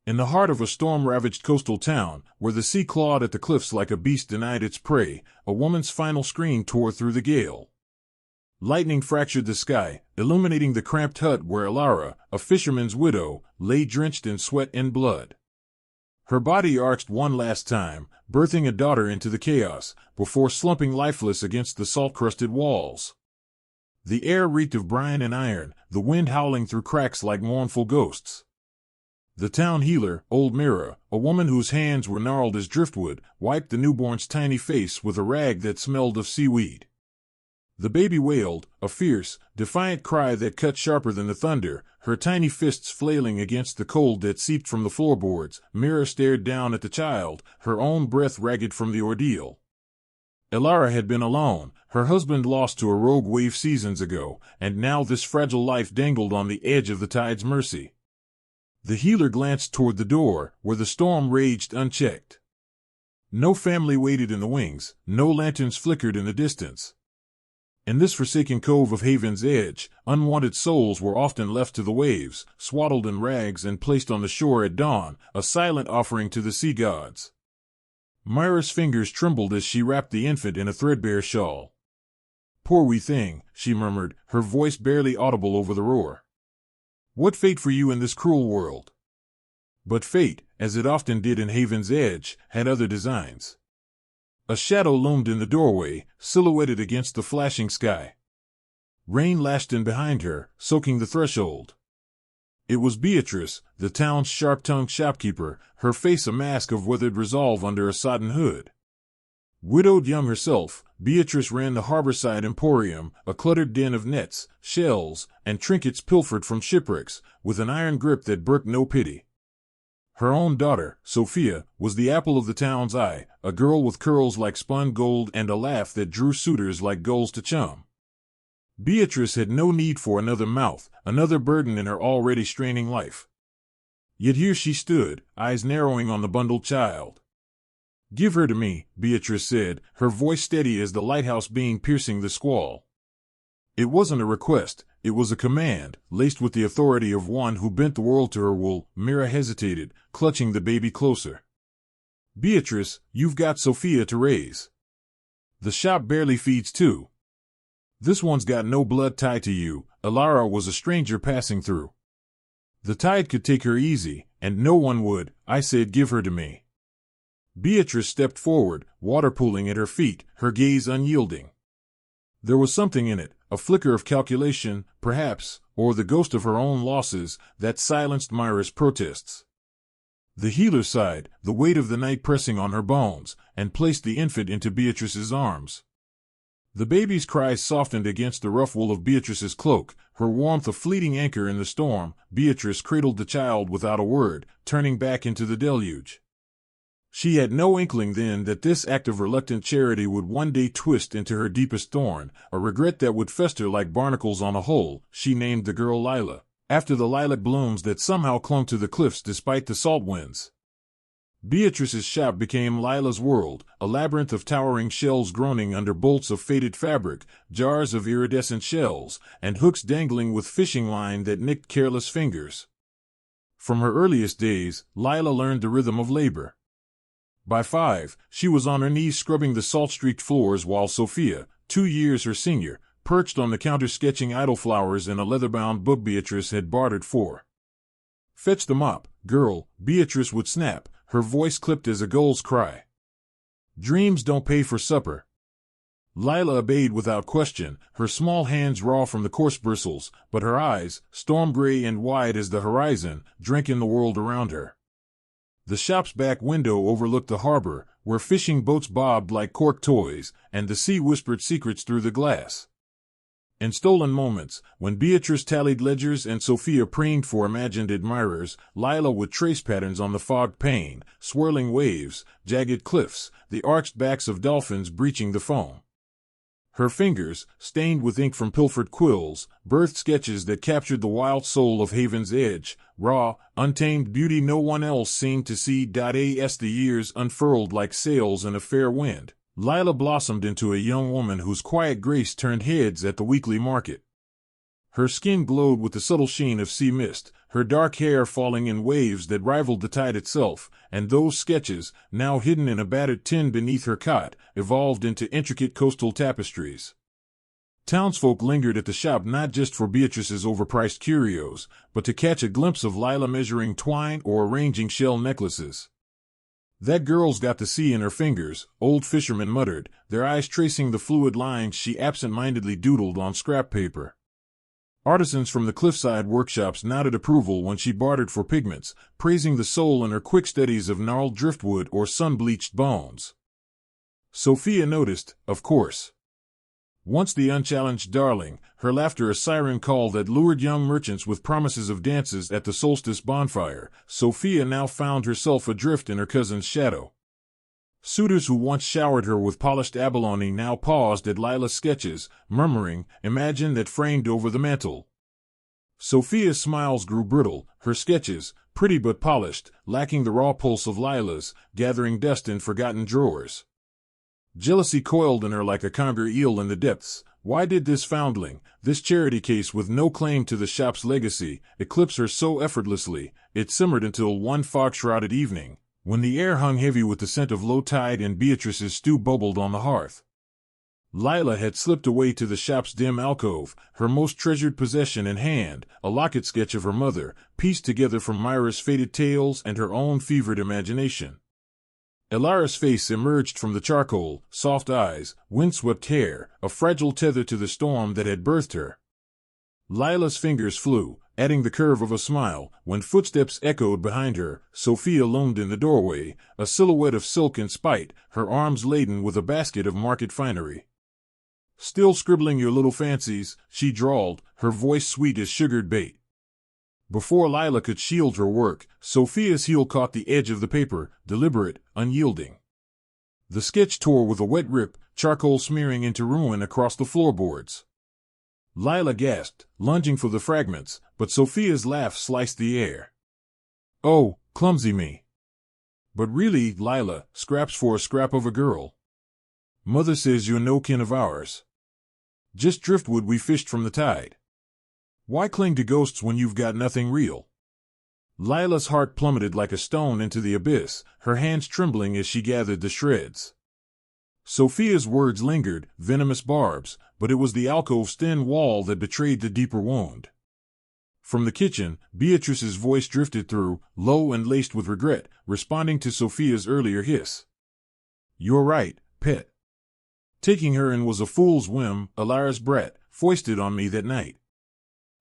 In the heart of a storm-ravaged coastal town, where the sea clawed at the cliffs like a beast denied its prey, a woman's final scream tore through the gale. Lightning fractured the sky, illuminating the cramped hut where Elara, a fisherman's widow, lay drenched in sweat and blood. Her body arched one last time, birthing a daughter into the chaos, before slumping lifeless against the salt-crusted walls. The air reeked of brine and iron, the wind howling through cracks like mournful ghosts. The town healer, old Mira, a woman whose hands were gnarled as driftwood, wiped the newborn's tiny face with a rag that smelled of seaweed. The baby wailed, a fierce, defiant cry that cut sharper than the thunder, her tiny fists flailing against the cold that seeped from the floorboards. Mira stared down at the child, her own breath ragged from the ordeal. Elara had been alone, her husband lost to a rogue wave seasons ago, and now this fragile life dangled on the edge of the tide's mercy. The healer glanced toward the door, where the storm raged unchecked. No family waited in the wings, no lanterns flickered in the distance. In this forsaken cove of Haven's Edge, unwanted souls were often left to the waves, swaddled in rags and placed on the shore at dawn, a silent offering to the sea gods. Myra's fingers trembled as she wrapped the infant in a threadbare shawl. "Poor wee thing," she murmured, her voice barely audible over the roar. "What fate for you in this cruel world?" But fate, as it often did in Haven's Edge, had other designs. A shadow loomed in the doorway, silhouetted against the flashing sky. Rain lashed in behind her, soaking the threshold. It was Beatrice, the town's sharp-tongued shopkeeper, her face a mask of withered resolve under a sodden hood. Widowed young herself, Beatrice ran the harborside emporium, a cluttered den of nets, shells, and trinkets pilfered from shipwrecks, with an iron grip that brooked no pity. Her own daughter, Sophia, was the apple of the town's eye, a girl with curls like spun gold and a laugh that drew suitors like gulls to chum. Beatrice had no need for another mouth, another burden in her already straining life. Yet here she stood, eyes narrowing on the bundled child. "Give her to me," Beatrice said, her voice steady as the lighthouse beam piercing the squall. It wasn't a request, it was a command, laced with the authority of one who bent the world to her will. Mira hesitated, clutching the baby closer. "Beatrice, you've got Sophia to raise. The shop barely feeds two. This one's got no blood tied to you." Elara was a stranger passing through. "The tide could take her easy, and no one would. I said give her to me." Beatrice stepped forward, water pooling at her feet, her gaze unyielding. There was something in it, a flicker of calculation, perhaps, or the ghost of her own losses, that silenced Myra's protests. The healer sighed, the weight of the night pressing on her bones, and placed the infant into Beatrice's arms. The baby's cries softened against the rough wool of Beatrice's cloak, her warmth a fleeting anchor in the storm. Beatrice cradled the child without a word, turning back into the deluge. She had no inkling then that this act of reluctant charity would one day twist into her deepest thorn, a regret that would fester like barnacles on a hole. She named the girl Lila, after the lilac blooms that somehow clung to the cliffs despite the salt winds. Beatrice's shop became Lila's world, a labyrinth of towering shelves groaning under bolts of faded fabric, jars of iridescent shells, and hooks dangling with fishing line that nicked careless fingers. From her earliest days, Lila learned the rhythm of labor. By 5, she was on her knees scrubbing the salt-streaked floors while Sophia, 2 years her senior, perched on the counter sketching idle flowers in a leather-bound book Beatrice had bartered for. "Fetch the mop, girl," Beatrice would snap, her voice clipped as a gull's cry. "Dreams don't pay for supper." Lila obeyed without question, her small hands raw from the coarse bristles, but her eyes, storm-gray and wide as the horizon, drank in the world around her. The shop's back window overlooked the harbor, where fishing boats bobbed like cork toys, and the sea whispered secrets through the glass. In stolen moments, when Beatrice tallied ledgers and Sophia preened for imagined admirers, Lila would trace patterns on the fogged pane, swirling waves, jagged cliffs, the arched backs of dolphins breaching the foam. Her fingers, stained with ink from pilfered quills, birthed sketches that captured the wild soul of Haven's Edge, raw, untamed beauty no one else seemed to see. As the years unfurled like sails in a fair wind, Lila blossomed into a young woman whose quiet grace turned heads at the weekly market. Her skin glowed with the subtle sheen of sea mist, her dark hair falling in waves that rivaled the tide itself, and those sketches, now hidden in a battered tin beneath her cot, evolved into intricate coastal tapestries. Townsfolk lingered at the shop not just for Beatrice's overpriced curios, but to catch a glimpse of Lila measuring twine or arranging shell necklaces. "That girl's got the sea in her fingers," old fishermen muttered, their eyes tracing the fluid lines she absent-mindedly doodled on scrap paper. Artisans from the cliffside workshops nodded approval when she bartered for pigments, praising the soul in her quick studies of gnarled driftwood or sun-bleached bones. Sophia noticed, of course. Once the unchallenged darling, her laughter a siren call that lured young merchants with promises of dances at the solstice bonfire, Sophia now found herself adrift in her cousin's shadow. Suitors who once showered her with polished abalone now paused at Lila's sketches, murmuring, "Imagine that framed over the mantel." Sophia's smiles grew brittle, her sketches, pretty but polished, lacking the raw pulse of Lila's, gathering dust in forgotten drawers. Jealousy coiled in her like a conger eel in the depths. Why did this foundling, this charity case with no claim to the shop's legacy, eclipse her so effortlessly? It simmered until one fog-shrouded evening, when the air hung heavy with the scent of low tide and Beatrice's stew bubbled on the hearth. Lila had slipped away to the shop's dim alcove, her most treasured possession in hand, a locket sketch of her mother, pieced together from Myra's faded tales and her own fevered imagination. Elara's face emerged from the charcoal, soft eyes, windswept hair, a fragile tether to the storm that had birthed her. Lila's fingers flew, adding the curve of a smile, when footsteps echoed behind her. Sophia loomed in the doorway, a silhouette of silk and spite, her arms laden with a basket of market finery. "Still scribbling your little fancies," she drawled, her voice sweet as sugared bait. Before Lila could shield her work, Sophia's heel caught the edge of the paper, deliberate, unyielding. The sketch tore with a wet rip, charcoal smearing into ruin across the floorboards. Lila gasped, lunging for the fragments, but Sophia's laugh sliced the air. "Oh, clumsy me. But really, Lila, scraps for a scrap of a girl. Mother says you're no kin of ours. Just driftwood we fished from the tide. Why cling to ghosts when you've got nothing real?" Lila's heart plummeted like a stone into the abyss, her hands trembling as she gathered the shreds. Sophia's words lingered, venomous barbs, but it was the alcove's thin wall that betrayed the deeper wound. From the kitchen, Beatrice's voice drifted through, low and laced with regret, responding to Sophia's earlier hiss. "You're right, pet. Taking her in was a fool's whim, Elara's brat, foisted on me that night.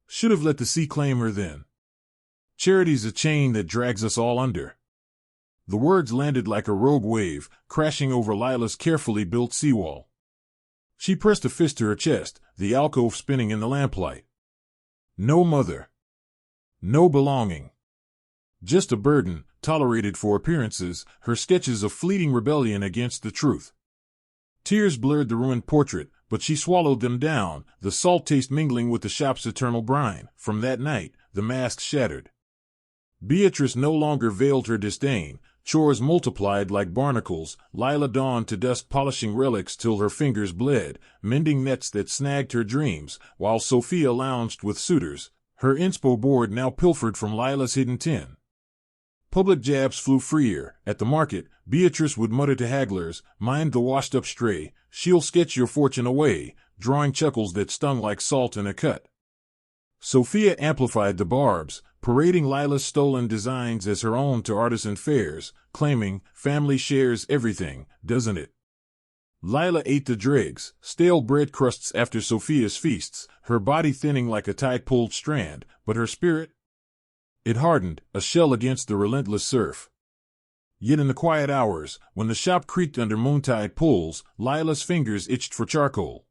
Should have let the sea claim her then. Charity's a chain that drags us all under." The words landed like a rogue wave, crashing over Lila's carefully built seawall. She pressed a fist to her chest, the alcove spinning in the lamplight. No mother. No belonging. Just a burden, tolerated for appearances, her sketches of fleeting rebellion against the truth. Tears blurred the ruined portrait, but she swallowed them down, the salt taste mingling with the shop's eternal brine. From that night, the mask shattered. Beatrice no longer veiled her disdain. Chores multiplied like barnacles. Lila dawned to dusk polishing relics till her fingers bled, mending nets that snagged her dreams, while Sophia lounged with suitors, her inspo board now pilfered from Lila's hidden tin. Public jabs flew freer. At the market, Beatrice would mutter to hagglers, "Mind the washed-up stray, she'll sketch your fortune away," drawing chuckles that stung like salt in a cut. Sophia amplified the barbs, parading Lila's stolen designs as her own to artisan fairs, claiming, "Family shares everything, doesn't it?" Lila ate the dregs, stale bread crusts after Sophia's feasts, her body thinning like a tight-pulled strand, but her spirit? It hardened, a shell against the relentless surf. Yet in the quiet hours, when the shop creaked under moontide pulls, Lila's fingers itched for charcoal.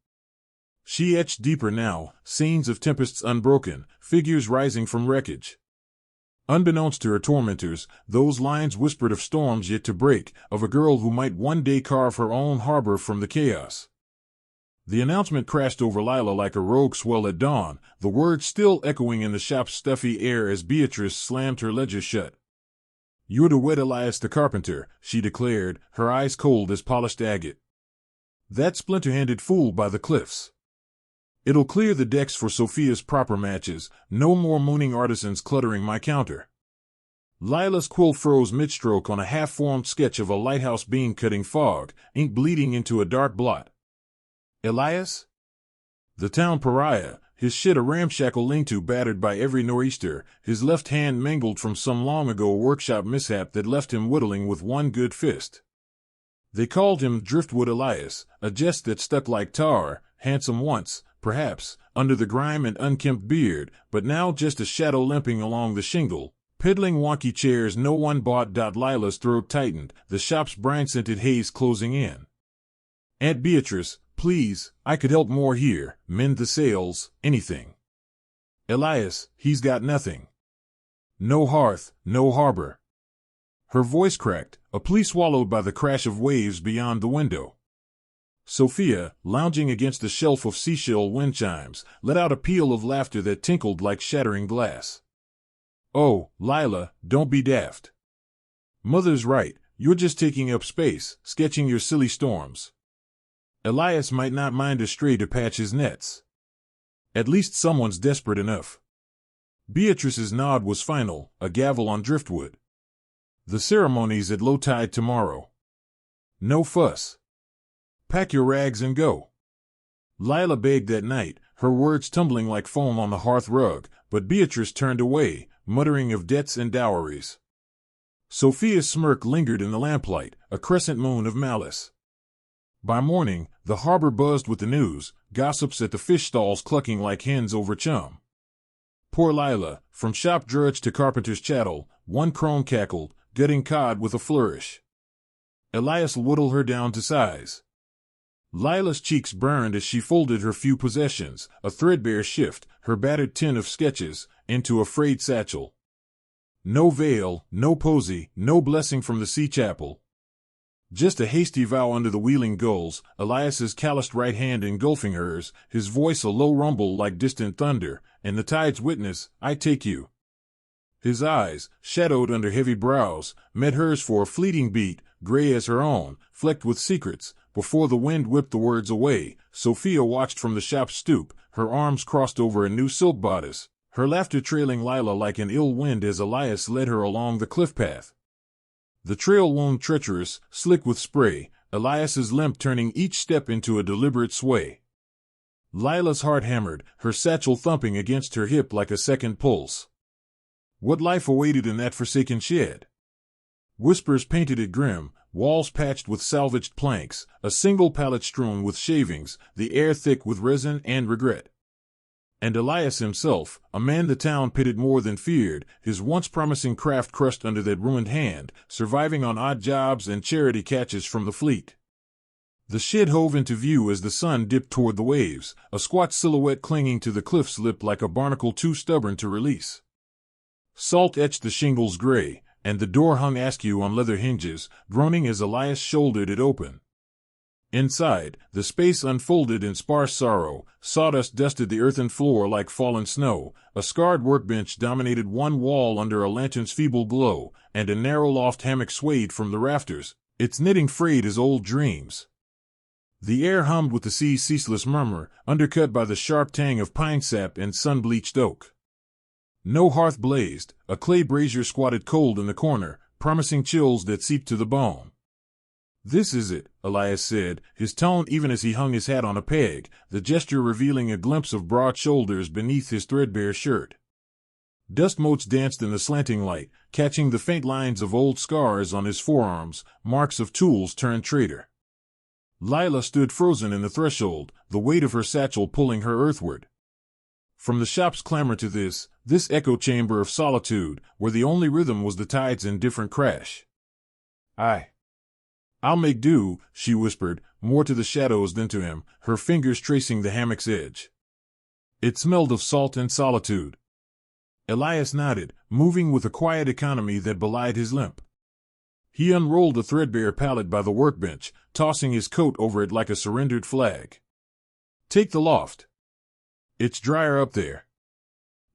She etched deeper now, scenes of tempests unbroken, figures rising from wreckage. Unbeknownst to her tormentors, those lines whispered of storms yet to break, of a girl who might one day carve her own harbor from the chaos. The announcement crashed over Lila like a rogue swell at dawn, the words still echoing in the shop's stuffy air as Beatrice slammed her ledger shut. "You're the wet Elias the carpenter," she declared, her eyes cold as polished agate. "That splinter-handed fool by the cliffs. It'll clear the decks for Sophia's proper matches, no more mooning artisans cluttering my counter. Lila's quill froze mid-stroke on a half-formed sketch of a lighthouse beam cutting fog, ink bleeding into a dark blot. Elias? The town pariah, his shit a ramshackle lean-to battered by every nor'easter, his left hand mangled from some long-ago workshop mishap that left him whittling with one good fist. They called him Driftwood Elias, a jest that stuck like tar, handsome once, perhaps, under the grime and unkempt beard, but now just a shadow limping along the shingle. Piddling wonky chairs no one bought. Lila's throat tightened, the shop's brine-scented haze closing in. Aunt Beatrice, please, I could help more here, mend the sails, anything. Elias, he's got nothing. No hearth, no harbor. Her voice cracked, a plea swallowed by the crash of waves beyond the window. Sophia, lounging against a shelf of seashell wind chimes, let out a peal of laughter that tinkled like shattering glass. Oh, Lila, don't be daft. Mother's right, you're just taking up space, sketching your silly storms. Elias might not mind a stray to patch his nets. At least someone's desperate enough. Beatrice's nod was final, a gavel on driftwood. The ceremony's at low tide tomorrow. No fuss. Pack your rags and go. Lila begged that night, her words tumbling like foam on the hearth rug, but Beatrice turned away, muttering of debts and dowries. Sophia's smirk lingered in the lamplight, a crescent moon of malice. By morning, the harbor buzzed with the news, gossips at the fish stalls clucking like hens over chum. Poor Lila, from shop drudge to carpenter's chattel, one crone cackled, gutting cod with a flourish. Elias whittled her down to size. Lila's cheeks burned as she folded her few possessions, a threadbare shift, her battered tin of sketches, into a frayed satchel. No veil, no posy, no blessing from the sea chapel. Just a hasty vow under the wheeling gulls, Elias's calloused right hand engulfing hers, his voice a low rumble like distant thunder, and the tide's witness, I take you. His eyes, shadowed under heavy brows, met hers for a fleeting beat, gray as her own, flecked with secrets. Before the wind whipped the words away, Sophia watched from the shop stoop, her arms crossed over a new silk bodice, her laughter trailing Lila like an ill wind as Elias led her along the cliff path. The trail wound treacherous, slick with spray, Elias's limp turning each step into a deliberate sway. Lila's heart hammered, her satchel thumping against her hip like a second pulse. What life awaited in that forsaken shed? Whispers painted it grim, walls patched with salvaged planks, a single pallet strewn with shavings, the air thick with resin and regret. And Elias himself, a man the town pitted more than feared, his once promising craft crushed under that ruined hand, surviving on odd jobs and charity catches from the fleet. The shed hove into view as the sun dipped toward the waves, a squat silhouette clinging to the cliff's lip like a barnacle too stubborn to release. Salt etched the shingles gray, and the door hung askew on leather hinges, groaning as Elias shouldered it open. Inside, the space unfolded in sparse sorrow, sawdust dusted the earthen floor like fallen snow, a scarred workbench dominated one wall under a lantern's feeble glow, and a narrow loft hammock swayed from the rafters, its knitting frayed as old dreams. The air hummed with the sea's ceaseless murmur, undercut by the sharp tang of pine sap and sun-bleached oak. No hearth blazed, a clay brazier squatted cold in the corner, promising chills that seeped to the bone. This is it, Elias said, his tone even as he hung his hat on a peg, the gesture revealing a glimpse of broad shoulders beneath his threadbare shirt. Dust motes danced in the slanting light, catching the faint lines of old scars on his forearms, marks of tools turned traitor. Lila stood frozen in the threshold, the weight of her satchel pulling her earthward. From the shop's clamor to this echo chamber of solitude, where the only rhythm was the tide's indifferent crash. I'll make do, she whispered, more to the shadows than to him, her fingers tracing the hammock's edge. It smelled of salt and solitude. Elias nodded, moving with a quiet economy that belied his limp. He unrolled a threadbare pallet by the workbench, tossing his coat over it like a surrendered flag. Take the loft. It's drier up there.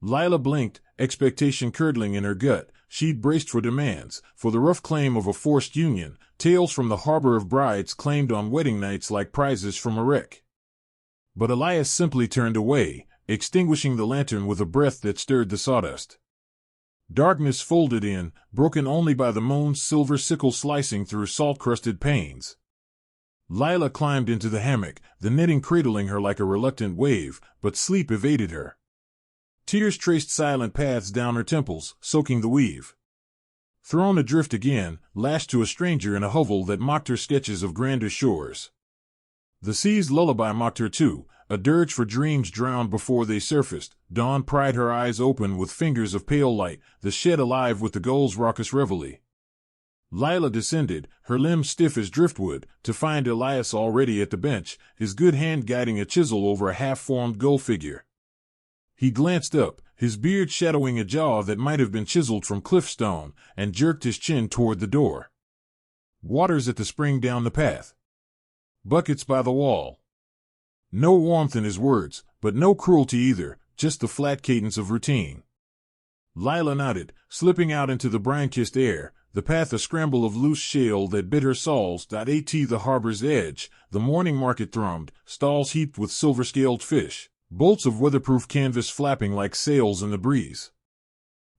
Lila blinked, expectation curdling in her gut. She'd braced for demands, for the rough claim of a forced union, tales from the harbor of brides claimed on wedding nights like prizes from a wreck. But Elias simply turned away, extinguishing the lantern with a breath that stirred the sawdust. Darkness folded in, broken only by the moon's silver sickle slicing through salt-crusted panes. Lila climbed into the hammock, the knitting cradling her like a reluctant wave, but sleep evaded her. Tears traced silent paths down her temples, soaking the weave. Thrown adrift again, lashed to a stranger in a hovel that mocked her sketches of grander shores. The sea's lullaby mocked her too, a dirge for dreams drowned before they surfaced. Dawn pried her eyes open with fingers of pale light, the shed alive with the gull's raucous reveille. Lila descended, her limbs stiff as driftwood, to find Elias already at the bench, his good hand guiding a chisel over a half-formed gull figure. He glanced up, his beard shadowing a jaw that might have been chiseled from cliff stone, and jerked his chin toward the door. Water's at the spring down the path. Buckets by the wall. No warmth in his words, but no cruelty either, just the flat cadence of routine. Lila nodded, slipping out into the brine-kissed air, the path a scramble of loose shale that bit her soles. At the harbor's edge, the morning market thrummed, stalls heaped with silver-scaled fish, bolts of weatherproof canvas flapping like sails in the breeze.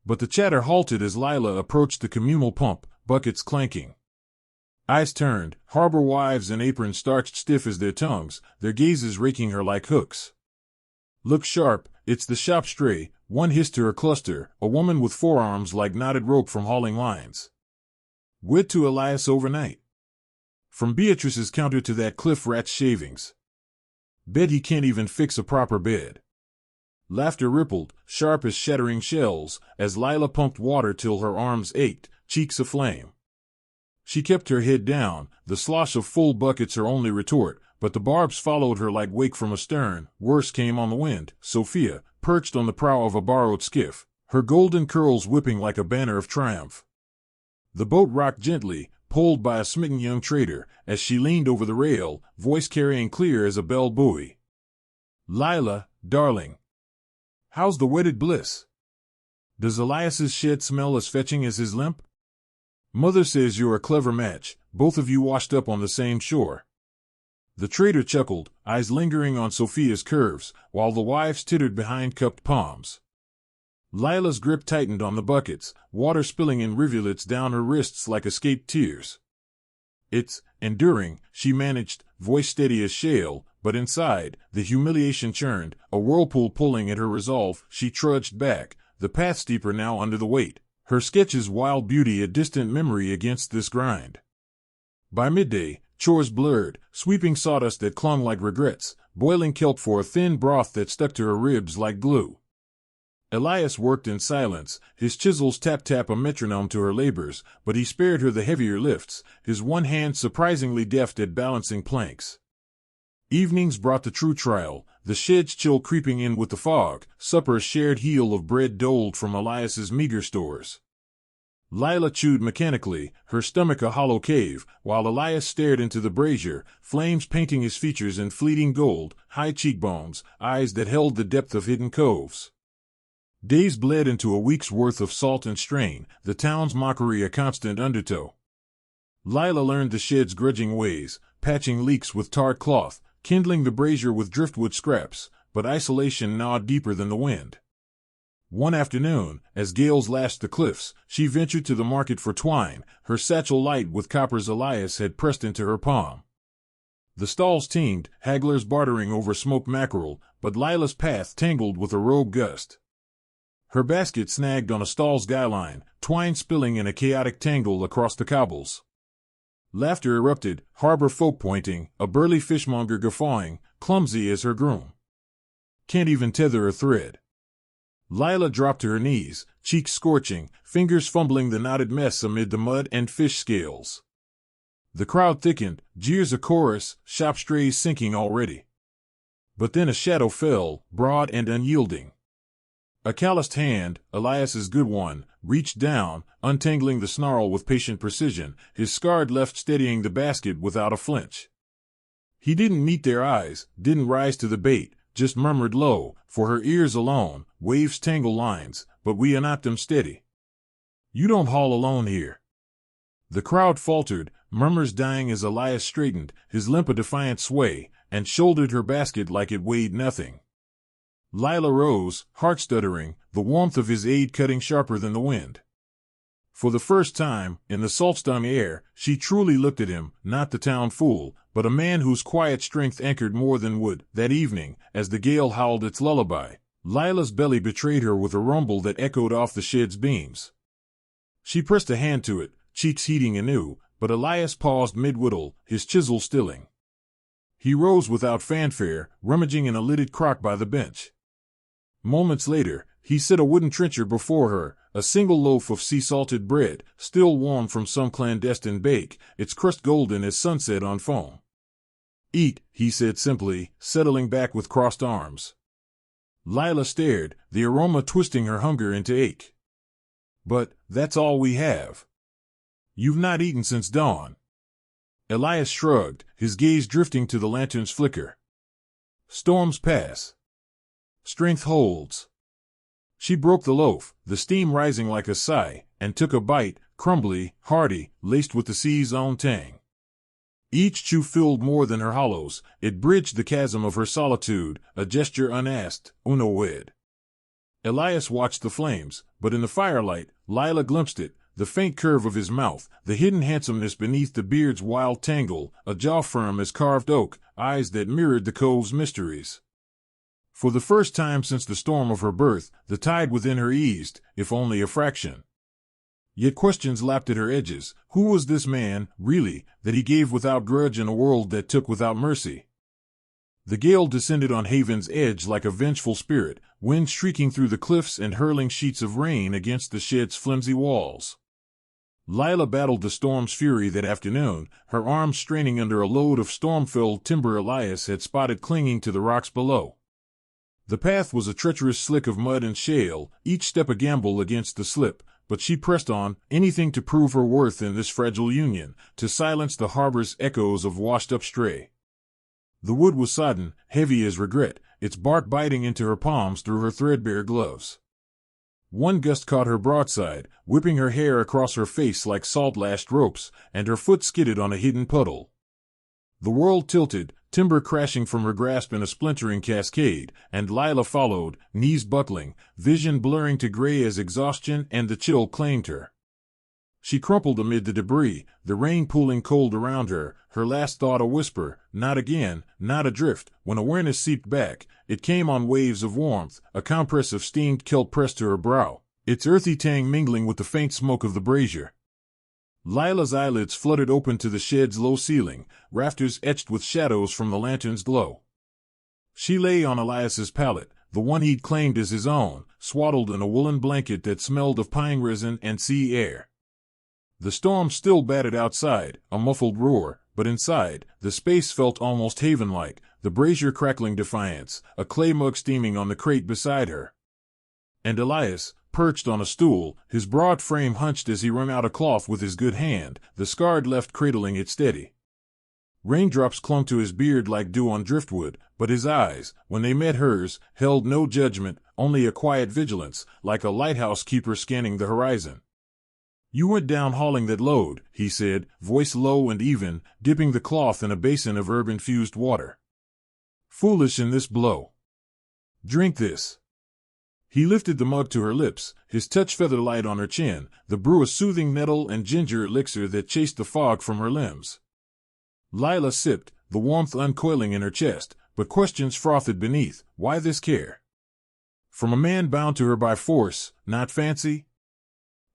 But the chatter halted as Lila approached the communal pump, buckets clanking. Eyes turned, harbor wives in aprons starched stiff as their tongues, their gazes raking her like hooks. Look sharp, it's the shop stray, one hissed to her cluster, a woman with forearms like knotted rope from hauling lines. Wit to Elias overnight. From Beatrice's counter to that cliff rat's shavings. Bet he can't even fix a proper bed. Laughter rippled, sharp as shattering shells, as Lila pumped water till her arms ached, cheeks aflame. She kept her head down, the slosh of full buckets her only retort, but the barbs followed her like wake from astern. Worse came on the wind. Sophia, perched on the prow of a borrowed skiff, her golden curls whipping like a banner of triumph. The boat rocked gently, pulled by a smitten young trader, as she leaned over the rail, voice carrying clear as a bell buoy. Lila, darling. How's the wedded bliss? Does Elias's shed smell as fetching as his limp? Mother says you're a clever match, both of you washed up on the same shore. The trader chuckled, eyes lingering on Sophia's curves, while the wives tittered behind cupped palms. Lila's grip tightened on the buckets, water spilling in rivulets down her wrists like escaped tears. It's enduring, she managed, voice steady as shale, but inside, the humiliation churned, a whirlpool pulling at her resolve. She trudged back, the path steeper now under the weight. Her sketches wild beauty a distant memory against this grind. By midday, chores blurred, sweeping sawdust that clung like regrets, boiling kelp for a thin broth that stuck to her ribs like glue. Elias worked in silence, his chisels tap-tap a metronome to her labors, but he spared her the heavier lifts, his one hand surprisingly deft at balancing planks. Evenings brought the true trial, the shed's chill creeping in with the fog, supper a shared heel of bread doled from Elias's meager stores. Lila chewed mechanically, her stomach a hollow cave, while Elias stared into the brazier, flames painting his features in fleeting gold, high cheekbones, eyes that held the depth of hidden coves. Days bled into a week's worth of salt and strain, the town's mockery a constant undertow. Lila learned the shed's grudging ways, patching leaks with tarred cloth, kindling the brazier with driftwood scraps, but isolation gnawed deeper than the wind. One afternoon, as gales lashed the cliffs, she ventured to the market for twine, her satchel light with coppers Elias had pressed into her palm. The stalls teemed, hagglers bartering over smoked mackerel, but Lila's path tangled with a rogue gust. Her basket snagged on a stall's guyline, twine spilling in a chaotic tangle across the cobbles. Laughter erupted, harbor folk pointing, a burly fishmonger guffawing, clumsy as her groom. Can't even tether a thread. Lila dropped to her knees, cheeks scorching, fingers fumbling the knotted mess amid the mud and fish scales. The crowd thickened, jeers a chorus, shop strays sinking already. But then a shadow fell, broad and unyielding. A calloused hand, Elias's good one, reached down, untangling the snarl with patient precision, his scarred left steadying the basket without a flinch. He didn't meet their eyes, didn't rise to the bait, just murmured low, for her ears alone, waves tangle lines, but we are not them steady. You don't haul alone here. The crowd faltered, murmurs dying as Elias straightened, his limp a defiant sway, and shouldered her basket like it weighed nothing. Lila rose, heart stuttering, the warmth of his aid cutting sharper than the wind. For the first time, in the salt-stung air, she truly looked at him, not the town fool, but a man whose quiet strength anchored more than wood. That evening, as the gale howled its lullaby, Lila's belly betrayed her with a rumble that echoed off the shed's beams. She pressed a hand to it, cheeks heating anew, but Elias paused mid-whittle, his chisel stilling. He rose without fanfare, rummaging in a lidded crock by the bench. Moments later, he set a wooden trencher before her, a single loaf of sea-salted bread, still warm from some clandestine bake, its crust golden as sunset on foam. "Eat," he said simply, settling back with crossed arms. Lila stared, the aroma twisting her hunger into ache. "But that's all we have. You've not eaten since dawn." Elias shrugged, his gaze drifting to the lantern's flicker. "Storms pass. Strength holds." She broke the loaf, the steam rising like a sigh, and took a bite, crumbly, hearty, laced with the sea's own tang. Each chew filled more than her hollows, it bridged the chasm of her solitude, a gesture unasked, unawed. Elias watched the flames, but in the firelight, Lila glimpsed it, the faint curve of his mouth, the hidden handsomeness beneath the beard's wild tangle, a jaw firm as carved oak, eyes that mirrored the cove's mysteries. For the first time since the storm of her birth, the tide within her eased, if only a fraction. Yet questions lapped at her edges. Who was this man, really, that he gave without grudge in a world that took without mercy? The gale descended on Haven's edge like a vengeful spirit, wind shrieking through the cliffs and hurling sheets of rain against the shed's flimsy walls. Lila battled the storm's fury that afternoon, her arms straining under a load of storm-filled timber Elias had spotted clinging to the rocks below. The path was a treacherous slick of mud and shale, each step a gamble against the slip, but she pressed on, anything to prove her worth in this fragile union, to silence the harbor's echoes of washed-up stray. The wood was sodden, heavy as regret, its bark biting into her palms through her threadbare gloves. One gust caught her broadside, whipping her hair across her face like salt-lashed ropes, and her foot skidded on a hidden puddle. The world tilted, timber crashing from her grasp in a splintering cascade, and Lila followed, knees buckling, vision blurring to gray as exhaustion and the chill claimed her. She crumpled amid the debris, the rain pooling cold around her, her last thought a whisper, not again, not adrift. When awareness seeped back, it came on waves of warmth, a compress of steamed kelp pressed to her brow, its earthy tang mingling with the faint smoke of the brazier. Lila's eyelids fluttered open to the shed's low ceiling, rafters etched with shadows from the lantern's glow. She lay on Elias's pallet, the one he'd claimed as his own, swaddled in a woolen blanket that smelled of pine resin and sea air. The storm still battered outside, a muffled roar, but inside, the space felt almost haven-like, the brazier crackling defiance, a clay mug steaming on the crate beside her. And Elias, perched on a stool, his broad frame hunched as he wrung out a cloth with his good hand, the scarred left cradling it steady. Raindrops clung to his beard like dew on driftwood, but his eyes, when they met hers, held no judgment, only a quiet vigilance, like a lighthouse keeper scanning the horizon. "You went down hauling that load," he said, voice low and even, dipping the cloth in a basin of herb-infused water. "Foolish in this blow. Drink this." He lifted the mug to her lips, his touch feather-light on her chin, the brew a soothing nettle and ginger elixir that chased the fog from her limbs. Lila sipped, the warmth uncoiling in her chest, but questions frothed beneath. Why this care? From a man bound to her by force, not fancy?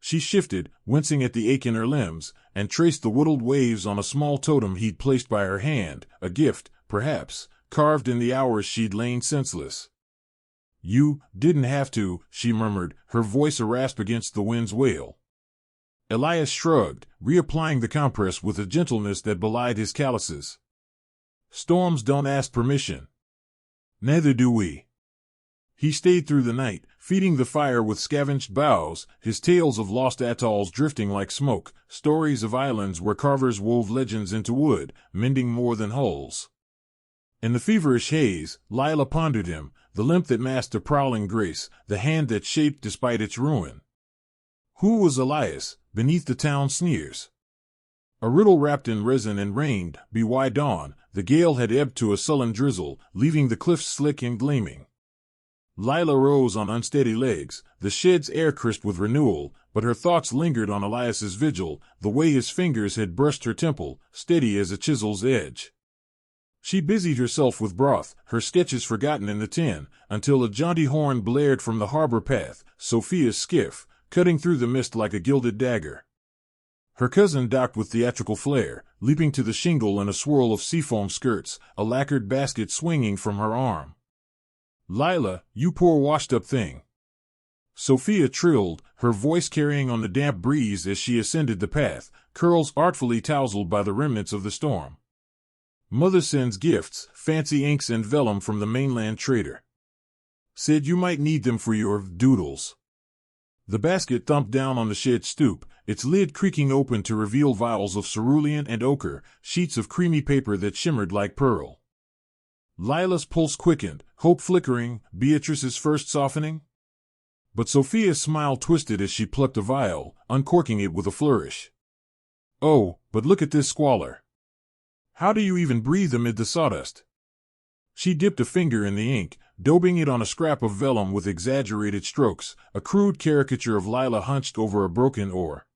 She shifted, wincing at the ache in her limbs, and traced the whittled waves on a small totem he'd placed by her hand, a gift, perhaps, carved in the hours she'd lain senseless. "You didn't have to," she murmured, her voice a rasp against the wind's wail. Elias shrugged, reapplying the compress with a gentleness that belied his calluses. "Storms don't ask permission. Neither do we." He stayed through the night, feeding the fire with scavenged boughs, his tales of lost atolls drifting like smoke, stories of islands where carvers wove legends into wood, mending more than hulls. In the feverish haze, Lila pondered him, the limp that masked a prowling grace, the hand that shaped despite its ruin. Who was Elias, beneath the town sneers? A riddle wrapped in resin and rained, by dawn, the gale had ebbed to a sullen drizzle, leaving the cliffs slick and gleaming. Lila rose on unsteady legs, the shed's air crisp with renewal, but her thoughts lingered on Elias's vigil, the way his fingers had brushed her temple, steady as a chisel's edge. She busied herself with broth, her sketches forgotten in the tin, until a jaunty horn blared from the harbor path, Sophia's skiff, cutting through the mist like a gilded dagger. Her cousin docked with theatrical flair, leaping to the shingle in a swirl of seafoam skirts, a lacquered basket swinging from her arm. "Lila, you poor washed-up thing," Sophia trilled, her voice carrying on the damp breeze as she ascended the path, curls artfully tousled by the remnants of the storm. "Mother sends gifts, fancy inks and vellum from the mainland trader. Said you might need them for your doodles." The basket thumped down on the shed stoop, its lid creaking open to reveal vials of cerulean and ochre, sheets of creamy paper that shimmered like pearl. Lila's pulse quickened, hope flickering, Beatrice's first softening. But Sophia's smile twisted as she plucked a vial, uncorking it with a flourish. "Oh, but look at this squalor. How do you even breathe amid the sawdust?" She dipped a finger in the ink, daubing it on a scrap of vellum with exaggerated strokes, a crude caricature of Lila hunched over a broken oar.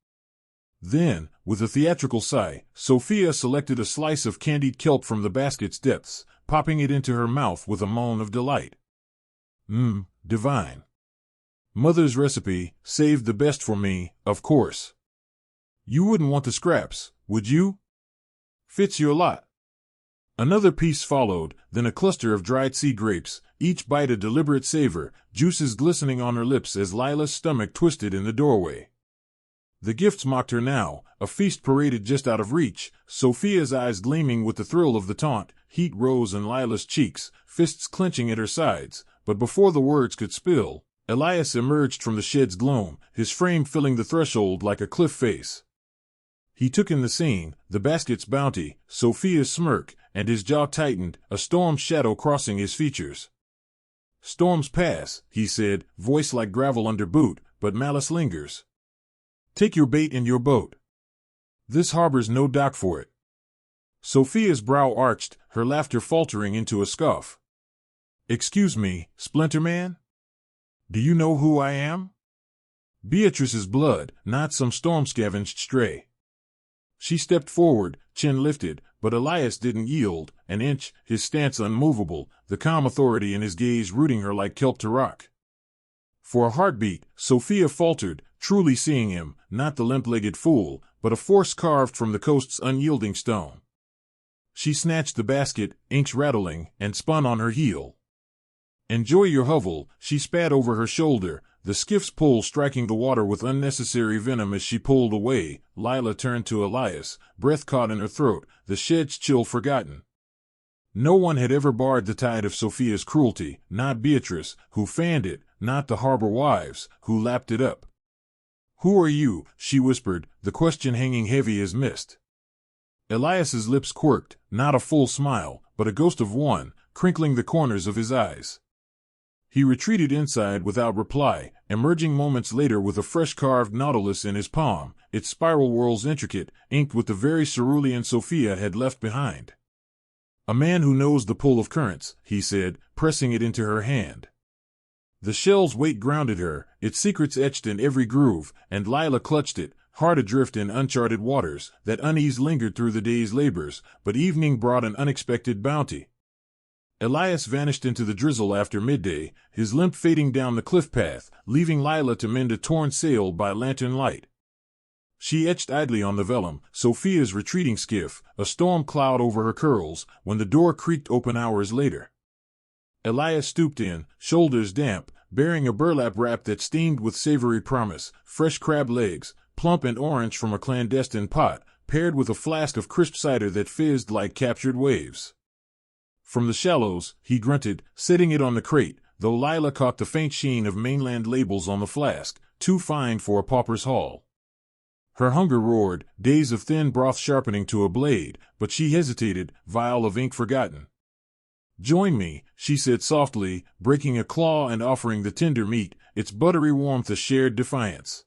Then, with a theatrical sigh, Sophia selected a slice of candied kelp from the basket's depths, popping it into her mouth with a moan of delight. Divine. Mother's recipe, saved the best for me, of course. You wouldn't want the scraps, would you? Fits your lot. Another piece followed, then a cluster of dried sea grapes, each bite a deliberate savor, juices glistening on her lips as Lila's stomach twisted in the doorway. The gifts mocked her now, a feast paraded just out of reach, Sophia's eyes gleaming with the thrill of the taunt, heat rose in Lila's cheeks, fists clenching at her sides, but before the words could spill, Elias emerged from the shed's gloom, his frame filling the threshold like a cliff face. He took in the scene, the basket's bounty, Sophia's smirk, and his jaw tightened, a storm shadow crossing his features. "Storms pass," he said, voice like gravel under boot, but malice lingers. "Take your bait in your boat. This harbor's no dock for it." Sophia's brow arched, her laughter faltering into a scoff. "Excuse me, Splinterman? Do you know who I am?" "Beatrice's blood, not some storm-scavenged stray." She stepped forward, chin lifted, but Elias didn't yield, an inch, his stance unmovable, the calm authority in his gaze rooting her like kelp to rock. For a heartbeat, Sophia faltered, truly seeing him, not the limp-legged fool, but a force carved from the coast's unyielding stone. She snatched the basket, inks rattling, and spun on her heel. "Enjoy your hovel," she spat over her shoulder, the skiff's pull striking the water with unnecessary venom as she pulled away. Lila turned to Elias, breath caught in her throat, the shed's chill forgotten. No one had ever barred the tide of Sophia's cruelty, not Beatrice, who fanned it, not the harbor wives, who lapped it up. "Who are you?" she whispered, the question hanging heavy as mist. Elias's lips quirked, not a full smile, but a ghost of one, crinkling the corners of his eyes. He retreated inside without reply, emerging moments later with a fresh-carved nautilus in his palm, its spiral whorls intricate, inked with the very cerulean Sophia had left behind. "A man who knows the pull of currents," he said, pressing it into her hand. The shell's weight grounded her, its secrets etched in every groove, and Lila clutched it, hard adrift in uncharted waters. That unease lingered through the day's labors, but evening brought an unexpected bounty. Elias vanished into the drizzle after midday, his limp fading down the cliff path, leaving Lila to mend a torn sail by lantern light. She etched idly on the vellum, Sophia's retreating skiff, a storm cloud over her curls, when the door creaked open hours later. Elias stooped in, shoulders damp, bearing a burlap wrap that steamed with savory promise, fresh crab legs, plump and orange from a clandestine pot, paired with a flask of crisp cider that fizzed like captured waves. From the shallows, he grunted, setting it on the crate, though Lila caught the faint sheen of mainland labels on the flask, too fine for a pauper's haul. Her hunger roared, days of thin broth sharpening to a blade, but she hesitated, vial of ink forgotten. "Join me," she said softly, breaking a claw and offering the tender meat, its buttery warmth a shared defiance.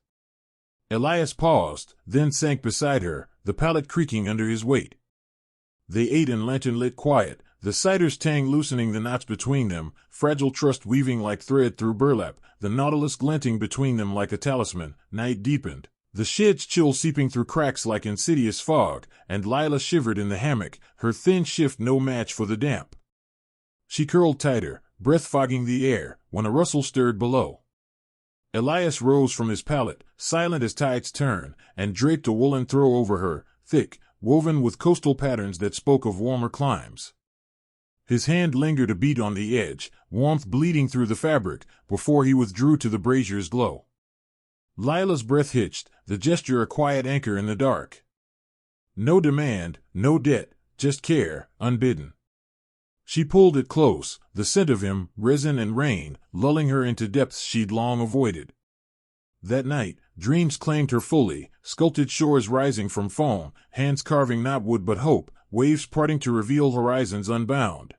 Elias paused, then sank beside her, the pallet creaking under his weight. They ate in lantern-lit quiet, the cider's tang loosening the knots between them, fragile trust weaving like thread through burlap, the Nautilus glinting between them like a talisman. Night deepened, the shed's chill seeping through cracks like insidious fog, and Lila shivered in the hammock, her thin shift no match for the damp. She curled tighter, breath fogging the air, when a rustle stirred below. Elias rose from his pallet, silent as tides turn, and draped a woolen throw over her, thick, woven with coastal patterns that spoke of warmer climes. His hand lingered a beat on the edge, warmth bleeding through the fabric, before he withdrew to the brazier's glow. Lila's breath hitched, the gesture a quiet anchor in the dark. No demand, no debt, just care, unbidden. She pulled it close, the scent of him, resin and rain, lulling her into depths she'd long avoided. That night, dreams claimed her fully, sculpted shores rising from foam, hands carving not wood but hope, waves parting to reveal horizons unbound.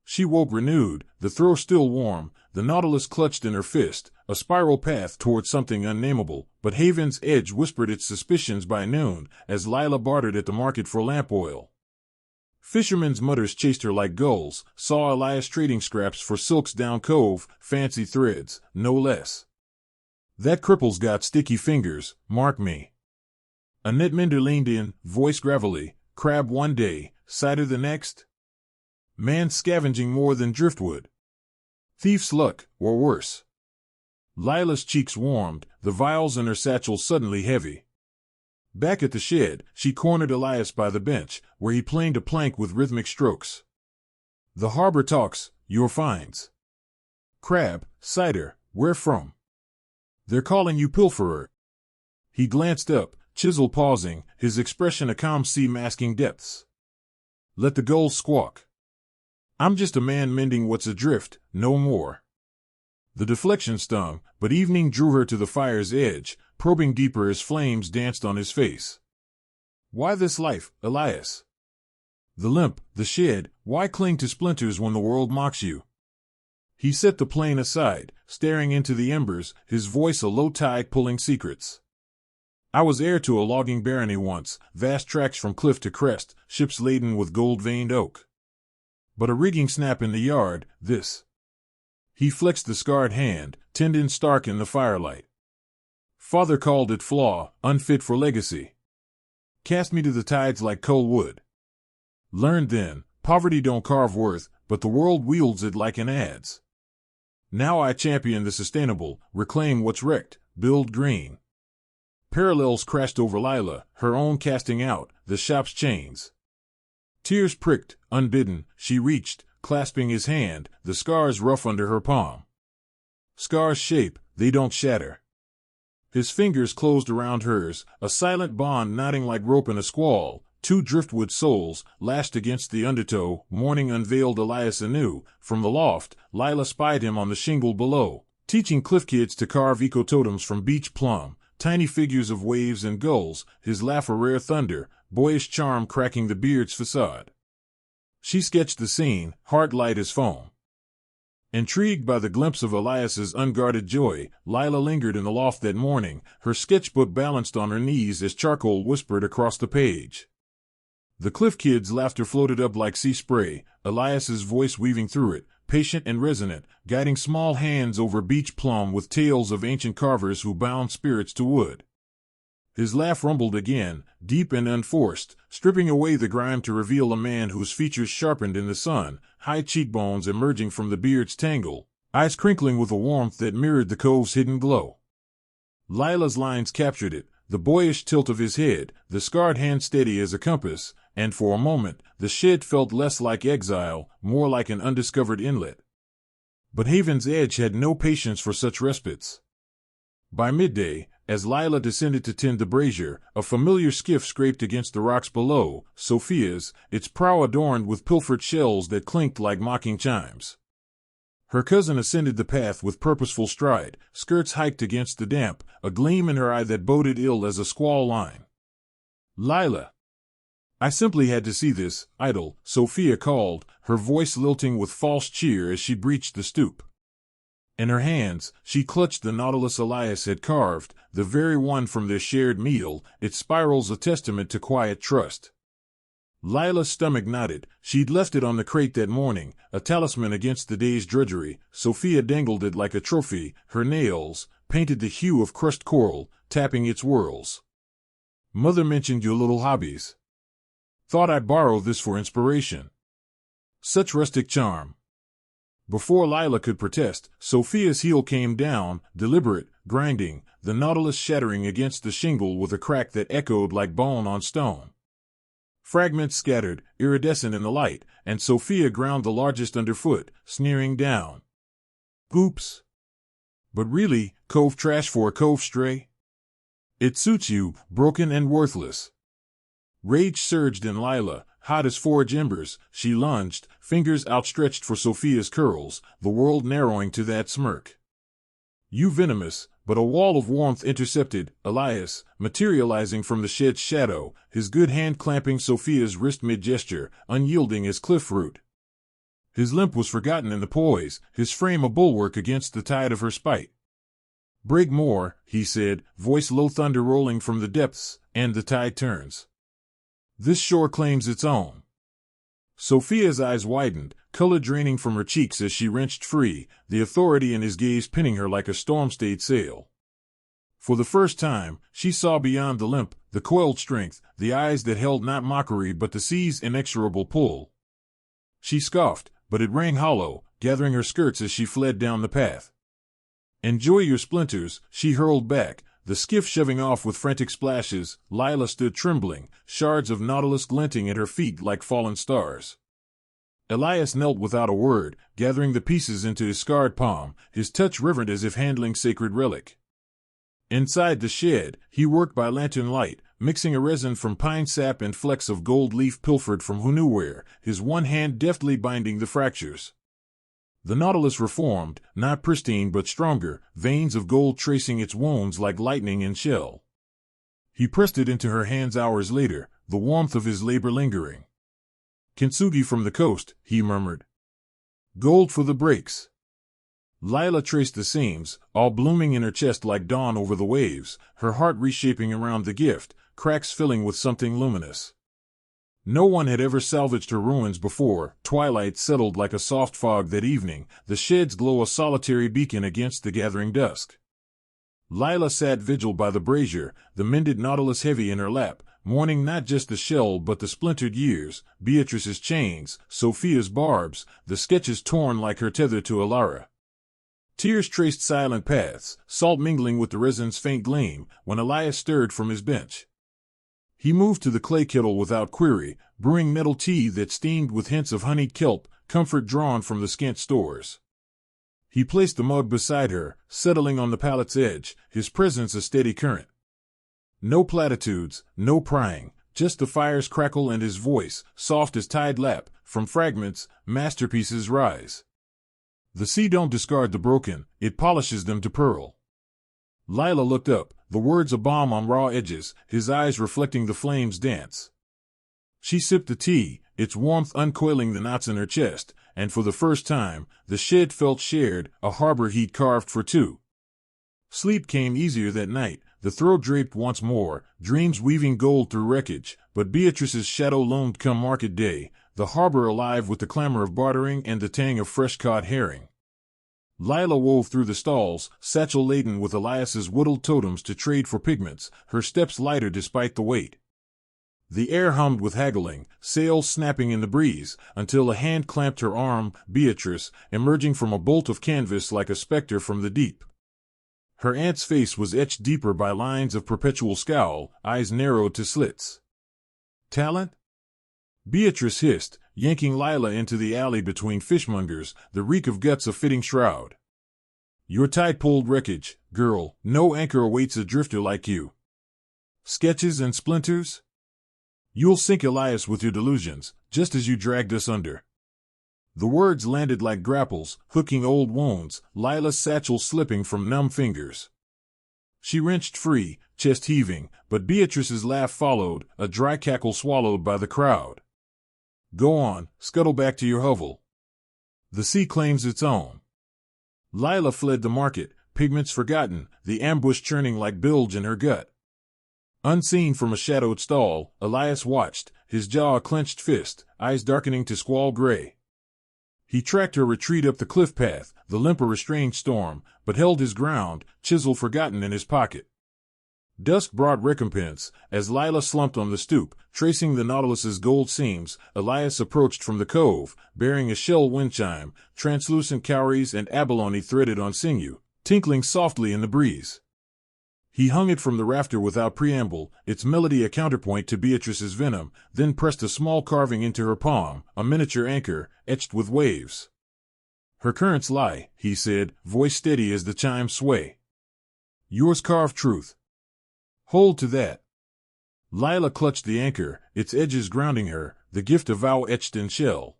She woke renewed, the throw still warm, the Nautilus clutched in her fist, a spiral path toward something unnameable, but Haven's edge whispered its suspicions by noon, as Lila bartered at the market for lamp oil. Fishermen's mutters chased her like gulls, saw Elias trading scraps for silks down cove, fancy threads, no less. That cripple's got sticky fingers, mark me. A netmender leaned in, voice gravelly, crab one day, cider the next? Man scavenging more than driftwood. Thief's luck, or worse. Lila's cheeks warmed, the vials in her satchel suddenly heavy. Back at the shed, she cornered Elias by the bench, where he planed a plank with rhythmic strokes. The harbor talks, your finds. Crab, cider, where from? They're calling you pilferer. He glanced up, chisel pausing, his expression a calm sea masking depths. Let the gulls squawk. I'm just a man mending what's adrift, no more. The deflection stung, but evening drew her to the fire's edge, probing deeper as flames danced on his face. Why this life, Elias? The limp, the shed, why cling to splinters when the world mocks you? He set the plane aside, staring into the embers, his voice a low tide pulling secrets. I was heir to a logging barony once, vast tracts from cliff to crest, ships laden with gold-veined oak. But a rigging snap in the yard, this. He flexed the scarred hand, tendon stark in the firelight. Father called it flaw, unfit for legacy. Cast me to the tides like coal wood. Learned then, poverty don't carve worth, but the world wields it like an adze. Now I champion the sustainable, reclaim what's wrecked, build green. Parallels crashed over Lila, her own casting out, the shop's chains. Tears pricked, unbidden, she reached, clasping his hand, the scars rough under her palm. Scars shape, they don't shatter. His fingers closed around hers, a silent bond knotting like rope in a squall, two driftwood souls, lashed against the undertow. Morning unveiled Elias anew. From the loft, Lila spied him on the shingle below, teaching cliff kids to carve eco-totems from beach plum, tiny figures of waves and gulls, his laugh a rare thunder, boyish charm cracking the beard's facade. She sketched the scene, heart light as foam. Intrigued by the glimpse of Elias's unguarded joy, Lila lingered in the loft that morning, her sketchbook balanced on her knees as charcoal whispered across the page. The cliff kids' laughter floated up like sea spray, Elias's voice weaving through it, patient and resonant, guiding small hands over beach plum with tales of ancient carvers who bound spirits to wood. His laugh rumbled again, deep and unforced, stripping away the grime to reveal a man whose features sharpened in the sun, high cheekbones emerging from the beard's tangle, eyes crinkling with a warmth that mirrored the cove's hidden glow. Lila's lines captured it, the boyish tilt of his head, the scarred hand steady as a compass, and for a moment, the shed felt less like exile, more like an undiscovered inlet. But Haven's edge had no patience for such respites. By midday, as Lila descended to tend the brazier, a familiar skiff scraped against the rocks below, Sophia's, its prow adorned with pilfered shells that clinked like mocking chimes. Her cousin ascended the path with purposeful stride, skirts hiked against the damp, a gleam in her eye that boded ill as a squall line. Lila! I simply had to see this, idol, Sophia called, her voice lilting with false cheer as she breached the stoop. In her hands, she clutched the nautilus Elias had carved, the very one from their shared meal, its spirals a testament to quiet trust. Lila's stomach knotted. She'd left it on the crate that morning, a talisman against the day's drudgery. Sophia dangled it like a trophy, her nails, painted the hue of crushed coral, tapping its whorls. Mother mentioned your little hobbies. Thought I'd borrow this for inspiration. Such rustic charm. Before Lila could protest, Sophia's heel came down, deliberate, grinding, the nautilus shattering against the shingle with a crack that echoed like bone on stone. Fragments scattered, iridescent in the light, and Sophia ground the largest underfoot, sneering down. Oops. But really, cove trash for a cove stray? It suits you, broken and worthless. Rage surged in Lila, hot as forge embers. She lunged, fingers outstretched for Sophia's curls, the world narrowing to that smirk. You venomous, but a wall of warmth intercepted Elias, materializing from the shed's shadow, his good hand clamping Sophia's wrist mid-gesture, unyielding as cliff root. His limp was forgotten in the poise, his frame a bulwark against the tide of her spite. Break more, he said, voice low thunder rolling from the depths, and the tide turns. This shore claims its own. Sophia's eyes widened, color draining from her cheeks as she wrenched free, the authority in his gaze pinning her like a storm-stayed sail. For the first time, she saw beyond the limp, the coiled strength, the eyes that held not mockery but the sea's inexorable pull. She scoffed, but it rang hollow, gathering her skirts as she fled down the path. Enjoy your splinters, she hurled back, the skiff shoving off with frantic splashes. Lila stood trembling, shards of nautilus glinting at her feet like fallen stars. Elias knelt without a word, gathering the pieces into his scarred palm, his touch reverent as if handling sacred relic. Inside the shed, he worked by lantern light, mixing a resin from pine sap and flecks of gold leaf pilfered from who knew where, his one hand deftly binding the fractures. The nautilus reformed, not pristine but stronger, veins of gold tracing its wounds like lightning in shell. He pressed it into her hands hours later, the warmth of his labor lingering. Kintsugi from the coast, he murmured. Gold for the breaks. Lila traced the seams, all blooming in her chest like dawn over the waves, her heart reshaping around the gift, cracks filling with something luminous. No one had ever salvaged her ruins before. Twilight settled like a soft fog that evening, the shed's glow a solitary beacon against the gathering dusk. Lila sat vigil by the brazier, the mended nautilus heavy in her lap, mourning not just the shell but the splintered years, Beatrice's chains, Sophia's barbs, the sketches torn like her tether to Alara. Tears traced silent paths, salt mingling with the resin's faint gleam, when Elias stirred from his bench. He moved to the clay kettle without query, brewing metal tea that steamed with hints of honeyed kelp, comfort drawn from the scant stores. He placed the mug beside her, settling on the pallet's edge, his presence a steady current. No platitudes, no prying, just the fire's crackle and his voice, soft as tide lap, from fragments, masterpieces rise. The sea don't discard the broken, it polishes them to pearl. Lila looked up, the words a balm on raw edges, his eyes reflecting the flame's dance. She sipped the tea, its warmth uncoiling the knots in her chest, and for the first time, the shed felt shared, a harbor he'd carved for two. Sleep came easier that night, the throat draped once more, dreams weaving gold through wreckage, but Beatrice's shadow loomed come market day, the harbor alive with the clamor of bartering and the tang of fresh-caught herring. Lila wove through the stalls, satchel-laden with Elias's whittled totems to trade for pigments, her steps lighter despite the weight. The air hummed with haggling, sails snapping in the breeze, until a hand clamped her arm, Beatrice, emerging from a bolt of canvas like a specter from the deep. Her aunt's face was etched deeper by lines of perpetual scowl, eyes narrowed to slits. Talent? Beatrice hissed, yanking Lila into the alley between fishmongers, the reek of guts a fitting shroud. Your tide-pulled wreckage, girl, no anchor awaits a drifter like you. Sketches and splinters? You'll sink Elias with your delusions, just as you dragged us under. The words landed like grapples, hooking old wounds, Lila's satchel slipping from numb fingers. She wrenched free, chest heaving, but Beatrice's laugh followed, a dry cackle swallowed by the crowd. Go on, scuttle back to your hovel. The sea claims its own. Lila fled the market, pigments forgotten, the ambush churning like bilge in her gut. Unseen from a shadowed stall, Elias watched, his jaw a clenched fist, eyes darkening to squall gray. He tracked her retreat up the cliff path, the limp a restrained storm, but held his ground, chisel forgotten in his pocket. Dusk brought recompense. As Lila slumped on the stoop, tracing the Nautilus's gold seams, Elias approached from the cove, bearing a shell wind chime, translucent cowries and abalone threaded on sinew, tinkling softly in the breeze. He hung it from the rafter without preamble, its melody a counterpoint to Beatrice's venom, then pressed a small carving into her palm, a miniature anchor, etched with waves. Her currents lie, he said, voice steady as the chimes sway. Yours carved truth. Hold to that. Lila clutched the anchor, its edges grounding her, the gift of vow etched in shell.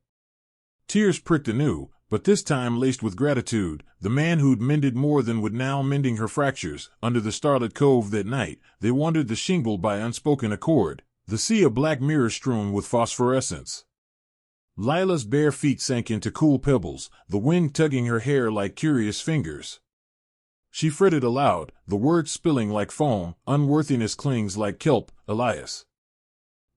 Tears pricked anew, but this time laced with gratitude. The man who'd mended more than would now mending her fractures. Under the starlit cove that night, they wandered the shingle by unspoken accord, the sea a black mirror strewn with phosphorescence. Lila's bare feet sank into cool pebbles, the wind tugging her hair like curious fingers. She fretted aloud, the words spilling like foam, unworthiness clings like kelp, Elias.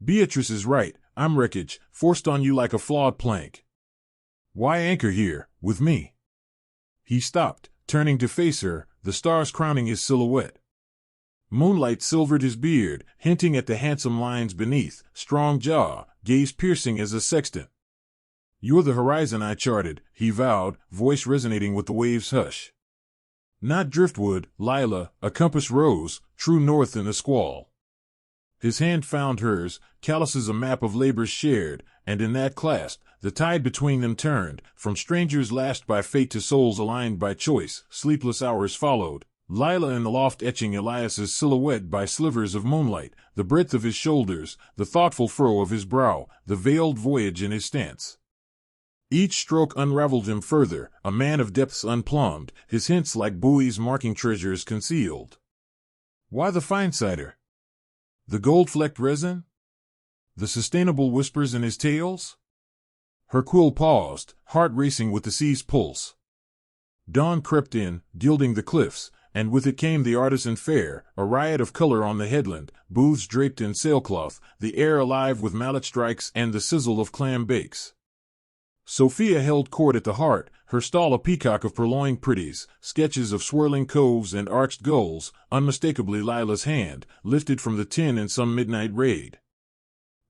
Beatrice is right, I'm wreckage, forced on you like a flawed plank. Why anchor here, with me? He stopped, turning to face her, the stars crowning his silhouette. Moonlight silvered his beard, hinting at the handsome lines beneath, strong jaw, gaze piercing as a sextant. You're the horizon I charted, he vowed, voice resonating with the wave's hush. Not driftwood, Lila, a compass rose, true north in the squall. His hand found hers, calluses a map of labors shared, and in that clasp, the tide between them turned, from strangers lashed by fate to souls aligned by choice. Sleepless hours followed, Lila in the loft etching Elias's silhouette by slivers of moonlight, the breadth of his shoulders, the thoughtful furrow of his brow, the veiled voyage in his stance. Each stroke unraveled him further, a man of depths unplumbed, his hints like buoys marking treasures concealed. Why the fine cider? The gold-flecked resin? The sustainable whispers in his tales? Her quill paused, heart racing with the sea's pulse. Dawn crept in, gilding the cliffs, and with it came the artisan fair, a riot of color on the headland, booths draped in sailcloth, the air alive with mallet strikes and the sizzle of clam bakes. Sophia held court at the heart, her stall a peacock of purloined pretties, sketches of swirling coves and arched gulls, unmistakably Lila's hand, lifted from the tin in some midnight raid.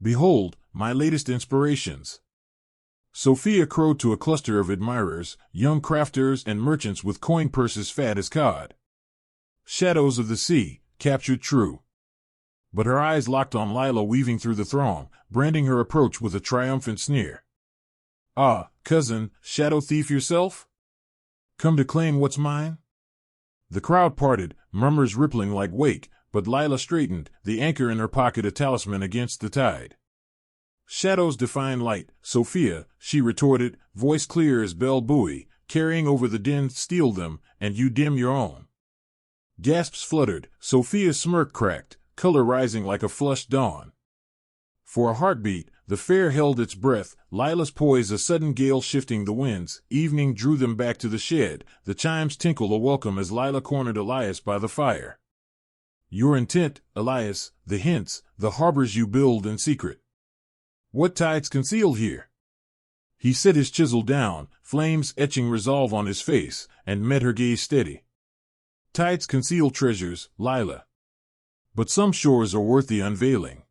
Behold, my latest inspirations. Sophia crowed to a cluster of admirers, young crafters and merchants with coin purses fat as cod. Shadows of the sea, captured true. But her eyes locked on Lila weaving through the throng, branding her approach with a triumphant sneer. Ah, cousin, shadow thief yourself? Come to claim what's mine? The crowd parted, murmurs rippling like wake, but Lila straightened, the anchor in her pocket a talisman against the tide. Shadows define light, Sophia, she retorted, voice clear as bell buoy, carrying over the din steal them, and you dim your own. Gasps fluttered, Sophia's smirk cracked, color rising like a flushed dawn. For a heartbeat, the fair held its breath, Lila's poise a sudden gale shifting the winds, evening drew them back to the shed, the chimes tinkle a welcome as Lila cornered Elias by the fire. Your intent, Elias, the hints, the harbors you build in secret. What tides concealed here? He set his chisel down, flames etching resolve on his face, and met her gaze steady. Tides conceal treasures, Lila. But some shores are worth the unveiling.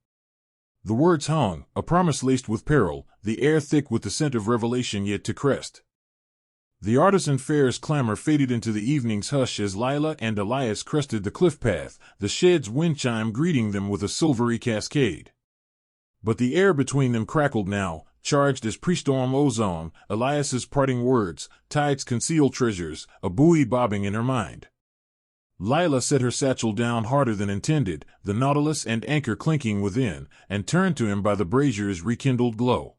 The words hung, a promise laced with peril, the air thick with the scent of revelation yet to crest. The artisan fair's clamor faded into the evening's hush as Lila and Elias crested the cliff path, the shed's wind chime greeting them with a silvery cascade. But the air between them crackled now, charged as pre-storm ozone, Elias's parting words, tides conceal treasures, a buoy bobbing in her mind. Lila set her satchel down harder than intended, the nautilus and anchor clinking within, and turned to him by the brazier's rekindled glow.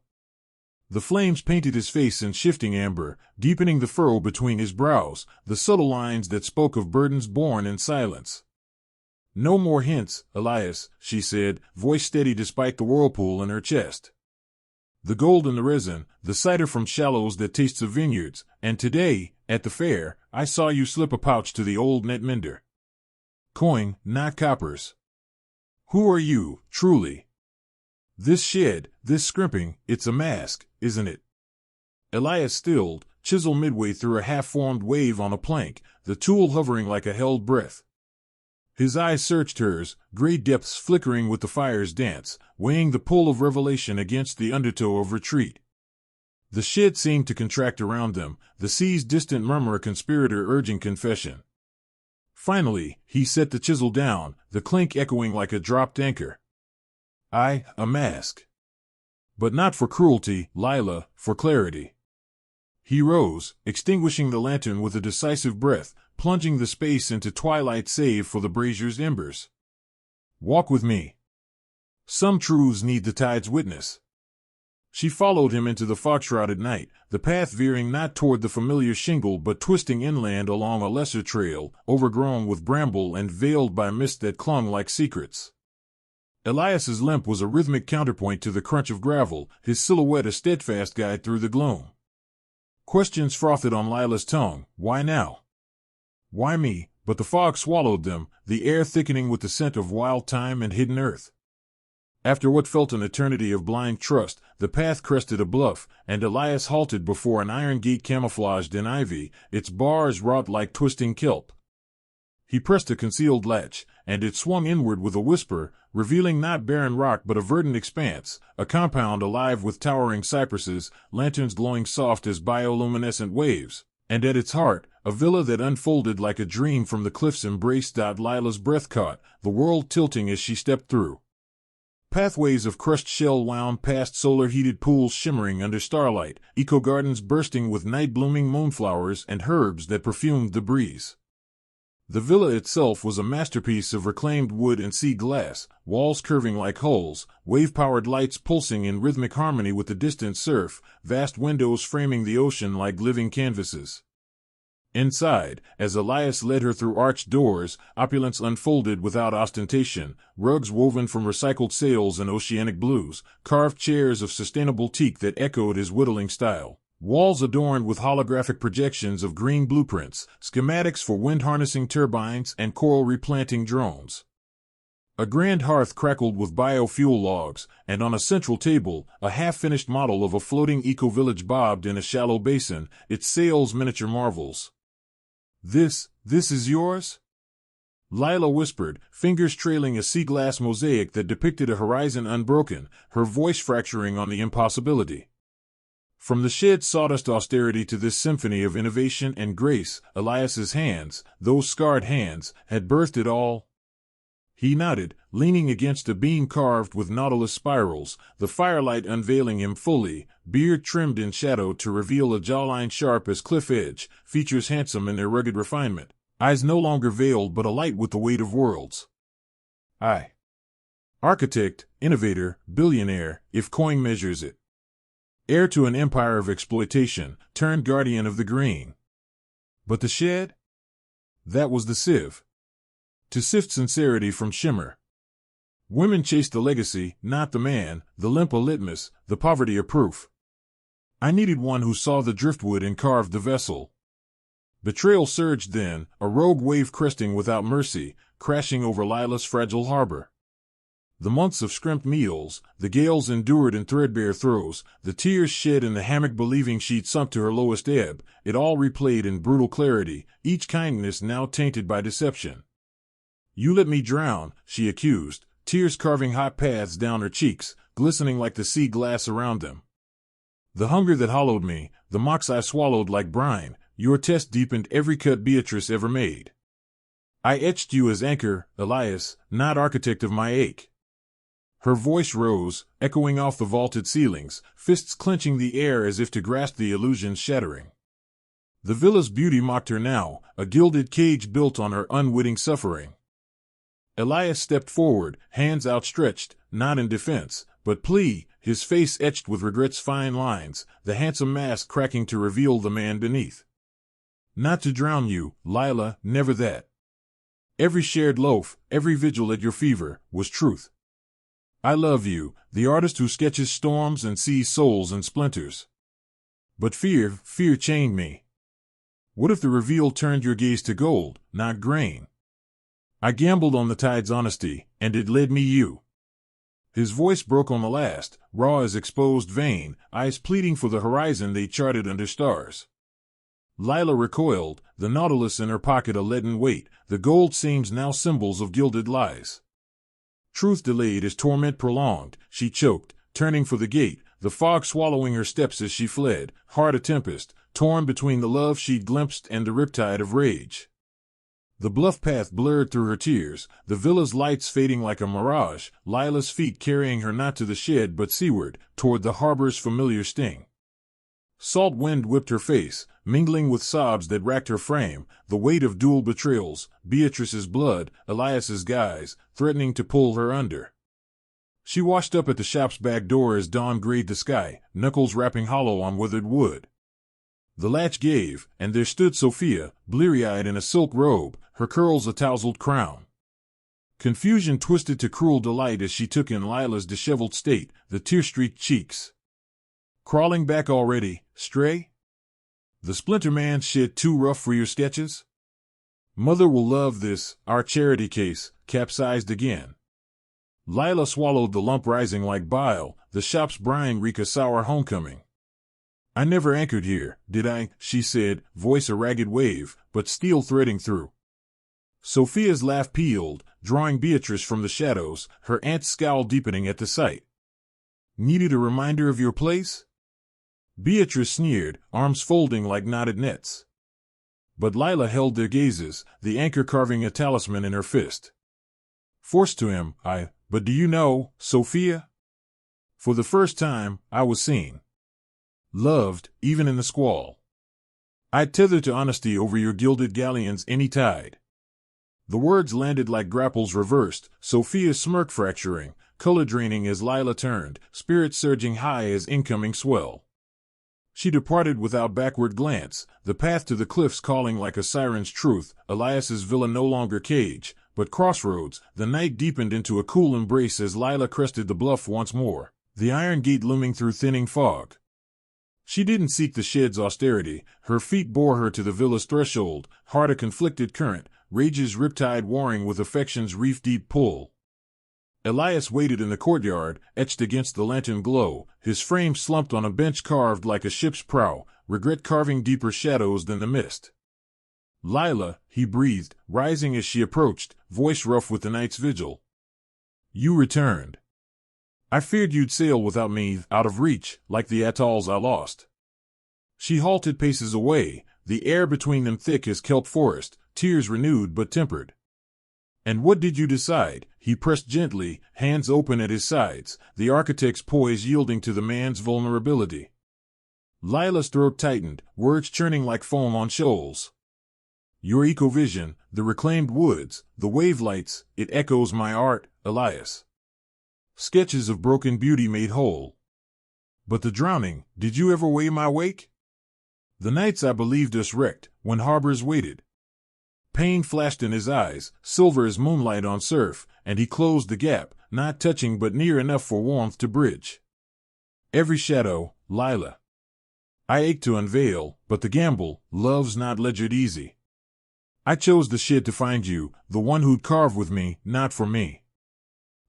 The flames painted his face in shifting amber, deepening the furrow between his brows, the subtle lines that spoke of burdens borne in silence. No more hints, Elias, she said, voice steady despite the whirlpool in her chest. The gold and the resin, the cider from shallows that tastes of vineyards, and today, At the fair, I saw you slip a pouch to the old net mender. Coin, not coppers. Who are you, truly? This shed, this scrimping, it's a mask, isn't it? Elias stilled, chisel midway through a half-formed wave on a plank, the tool hovering like a held breath. His eyes searched hers, gray depths flickering with the fire's dance, weighing the pull of revelation against the undertow of retreat. The shed seemed to contract around them, the sea's distant murmur a conspirator urging confession. Finally, he set the chisel down, the clink echoing like a dropped anchor. A mask. But not for cruelty, Lila, for clarity. He rose, extinguishing the lantern with a decisive breath, plunging the space into twilight save for the brazier's embers. Walk with me. Some truths need the tide's witness. She followed him into the fog-shrouded night, the path veering not toward the familiar shingle but twisting inland along a lesser trail, overgrown with bramble and veiled by mist that clung like secrets. Elias's limp was a rhythmic counterpoint to the crunch of gravel, his silhouette a steadfast guide through the gloom. Questions frothed on Lila's tongue. Why now? Why me? But the fog swallowed them, the air thickening with the scent of wild thyme and hidden earth. After what felt an eternity of blind trust, the path crested a bluff, and Elias halted before an iron gate camouflaged in ivy, its bars wrought like twisting kelp. He pressed a concealed latch, and it swung inward with a whisper, revealing not barren rock but a verdant expanse, a compound alive with towering cypresses, lanterns glowing soft as bioluminescent waves, and at its heart, a villa that unfolded like a dream from the cliff's embrace. Lila's breath caught, the world tilting as she stepped through. Pathways of crushed shell wound past solar-heated pools shimmering under starlight, eco-gardens bursting with night-blooming moonflowers and herbs that perfumed the breeze. The villa itself was a masterpiece of reclaimed wood and sea glass, walls curving like hulls, wave-powered lights pulsing in rhythmic harmony with the distant surf, vast windows framing the ocean like living canvases. Inside, as Elias led her through arched doors, opulence unfolded without ostentation, rugs woven from recycled sails and oceanic blues, carved chairs of sustainable teak that echoed his whittling style, walls adorned with holographic projections of green blueprints, schematics for wind-harnessing turbines and coral replanting drones. A grand hearth crackled with biofuel logs, and on a central table, a half-finished model of a floating eco-village bobbed in a shallow basin, its sails miniature marvels. This is yours? Lila whispered, fingers trailing a sea glass mosaic that depicted a horizon unbroken, her voice fracturing on the impossibility. From the shed's sawdust austerity to this symphony of innovation and grace, Elias's hands, those scarred hands, had birthed it all. He nodded, leaning against a beam carved with nautilus spirals, the firelight unveiling him fully, beard trimmed in shadow to reveal a jawline sharp as cliff edge, features handsome in their rugged refinement, eyes no longer veiled but alight with the weight of worlds. Architect, innovator, billionaire, if coin measures it. Heir to an empire of exploitation, turned guardian of the green. But the shed? That was the sieve. To sift sincerity from shimmer. Women chased the legacy, not the man, the limp a litmus, the poverty a proof. I needed one who saw the driftwood and carved the vessel. Betrayal surged then, a rogue wave cresting without mercy, crashing over Lila's fragile harbor. The months of scrimped meals, the gales endured in threadbare throes, the tears shed in the hammock believing she'd sunk to her lowest ebb, it all replayed in brutal clarity, each kindness now tainted by deception. You let me drown, she accused, tears carving hot paths down her cheeks, glistening like the sea glass around them. The hunger that hollowed me, the mocks I swallowed like brine, your test deepened every cut Beatrice ever made. I etched you as anchor, Elias, not architect of my ache. Her voice rose, echoing off the vaulted ceilings, fists clenching the air as if to grasp the illusion's shattering. The villa's beauty mocked her now, a gilded cage built on her unwitting suffering. Elias stepped forward, hands outstretched, not in defense, but plea, his face etched with regret's fine lines, the handsome mask cracking to reveal the man beneath. Not to drown you, Lila, never that. Every shared loaf, every vigil at your fever, was truth. I love you, the artist who sketches storms and sees souls in splinters. But fear chained me. What if the reveal turned your gaze to gold, not grain? I gambled on the tide's honesty, and it led me you. His voice broke on the last, raw as exposed vein, eyes pleading for the horizon they charted under stars. Lila recoiled, the nautilus in her pocket a leaden weight, the gold seams now symbols of gilded lies. Truth delayed as torment prolonged, she choked, turning for the gate, the fog swallowing her steps as she fled, heart a tempest, torn between the love she'd glimpsed and the riptide of rage. The bluff path blurred through her tears, the villa's lights fading like a mirage, Lila's feet carrying her not to the shed but seaward, toward the harbor's familiar sting. Salt wind whipped her face, mingling with sobs that racked her frame, the weight of dual betrayals, Beatrice's blood, Elias's guise, threatening to pull her under. She washed up at the shop's back door as dawn grayed the sky, knuckles rapping hollow on withered wood. The latch gave, and there stood Sophia, bleary-eyed in a silk robe, her curls a tousled crown. Confusion twisted to cruel delight as she took in Lila's disheveled state, the tear-streaked cheeks. Crawling back already, stray? The splinter man shed too rough for your sketches? Mother will love this, our charity case, capsized again. Lila swallowed the lump rising like bile, the shop's brine reek a sour homecoming. I never anchored here, did I? She said, voice a ragged wave, but steel threading through. Sophia's laugh pealed, drawing Beatrice from the shadows, her aunt's scowl deepening at the sight. Needed a reminder of your place? Beatrice sneered, arms folding like knotted nets. But Lila held their gazes, the anchor carving a talisman in her fist. Forced to him, but do you know, Sophia? For the first time, I was seen. Loved, even in the squall. I'd tether to honesty over your gilded galleons any tide. The words landed like grapples reversed, Sophia's smirk fracturing, color draining as Lila turned, spirit surging high as incoming swell. She departed without backward glance, the path to the cliffs calling like a siren's truth, Elias's villa no longer cage, but crossroads. The night deepened into a cool embrace as Lila crested the bluff once more, the iron gate looming through thinning fog. She didn't seek the shed's austerity, her feet bore her to the villa's threshold, heart a conflicted current, rage's riptide warring with affection's reef-deep pull. Elias waited in the courtyard, etched against the lantern glow, his frame slumped on a bench carved like a ship's prow, regret carving deeper shadows than the mist. Lila, he breathed, rising as she approached, voice rough with the night's vigil. You returned. I feared you'd sail without me, out of reach, like the atolls I lost. She halted paces away, the air between them thick as kelp forest, tears renewed but tempered. And what did you decide? He pressed gently, hands open at his sides, the architect's poise yielding to the man's vulnerability. Lila's throat tightened, words churning like foam on shoals. Your ecovision, the reclaimed woods, the wavelights, it echoes my art, Elias. Sketches of broken beauty made whole. But the drowning, did you ever weigh my wake? The nights I believed us wrecked, when harbors waited. Pain flashed in his eyes, silver as moonlight on surf, and he closed the gap, not touching but near enough for warmth to bridge. Every shadow, Lila. I ached to unveil, but the gamble, love's not ledgered easy. I chose the shed to find you, the one who'd carve with me, not for me.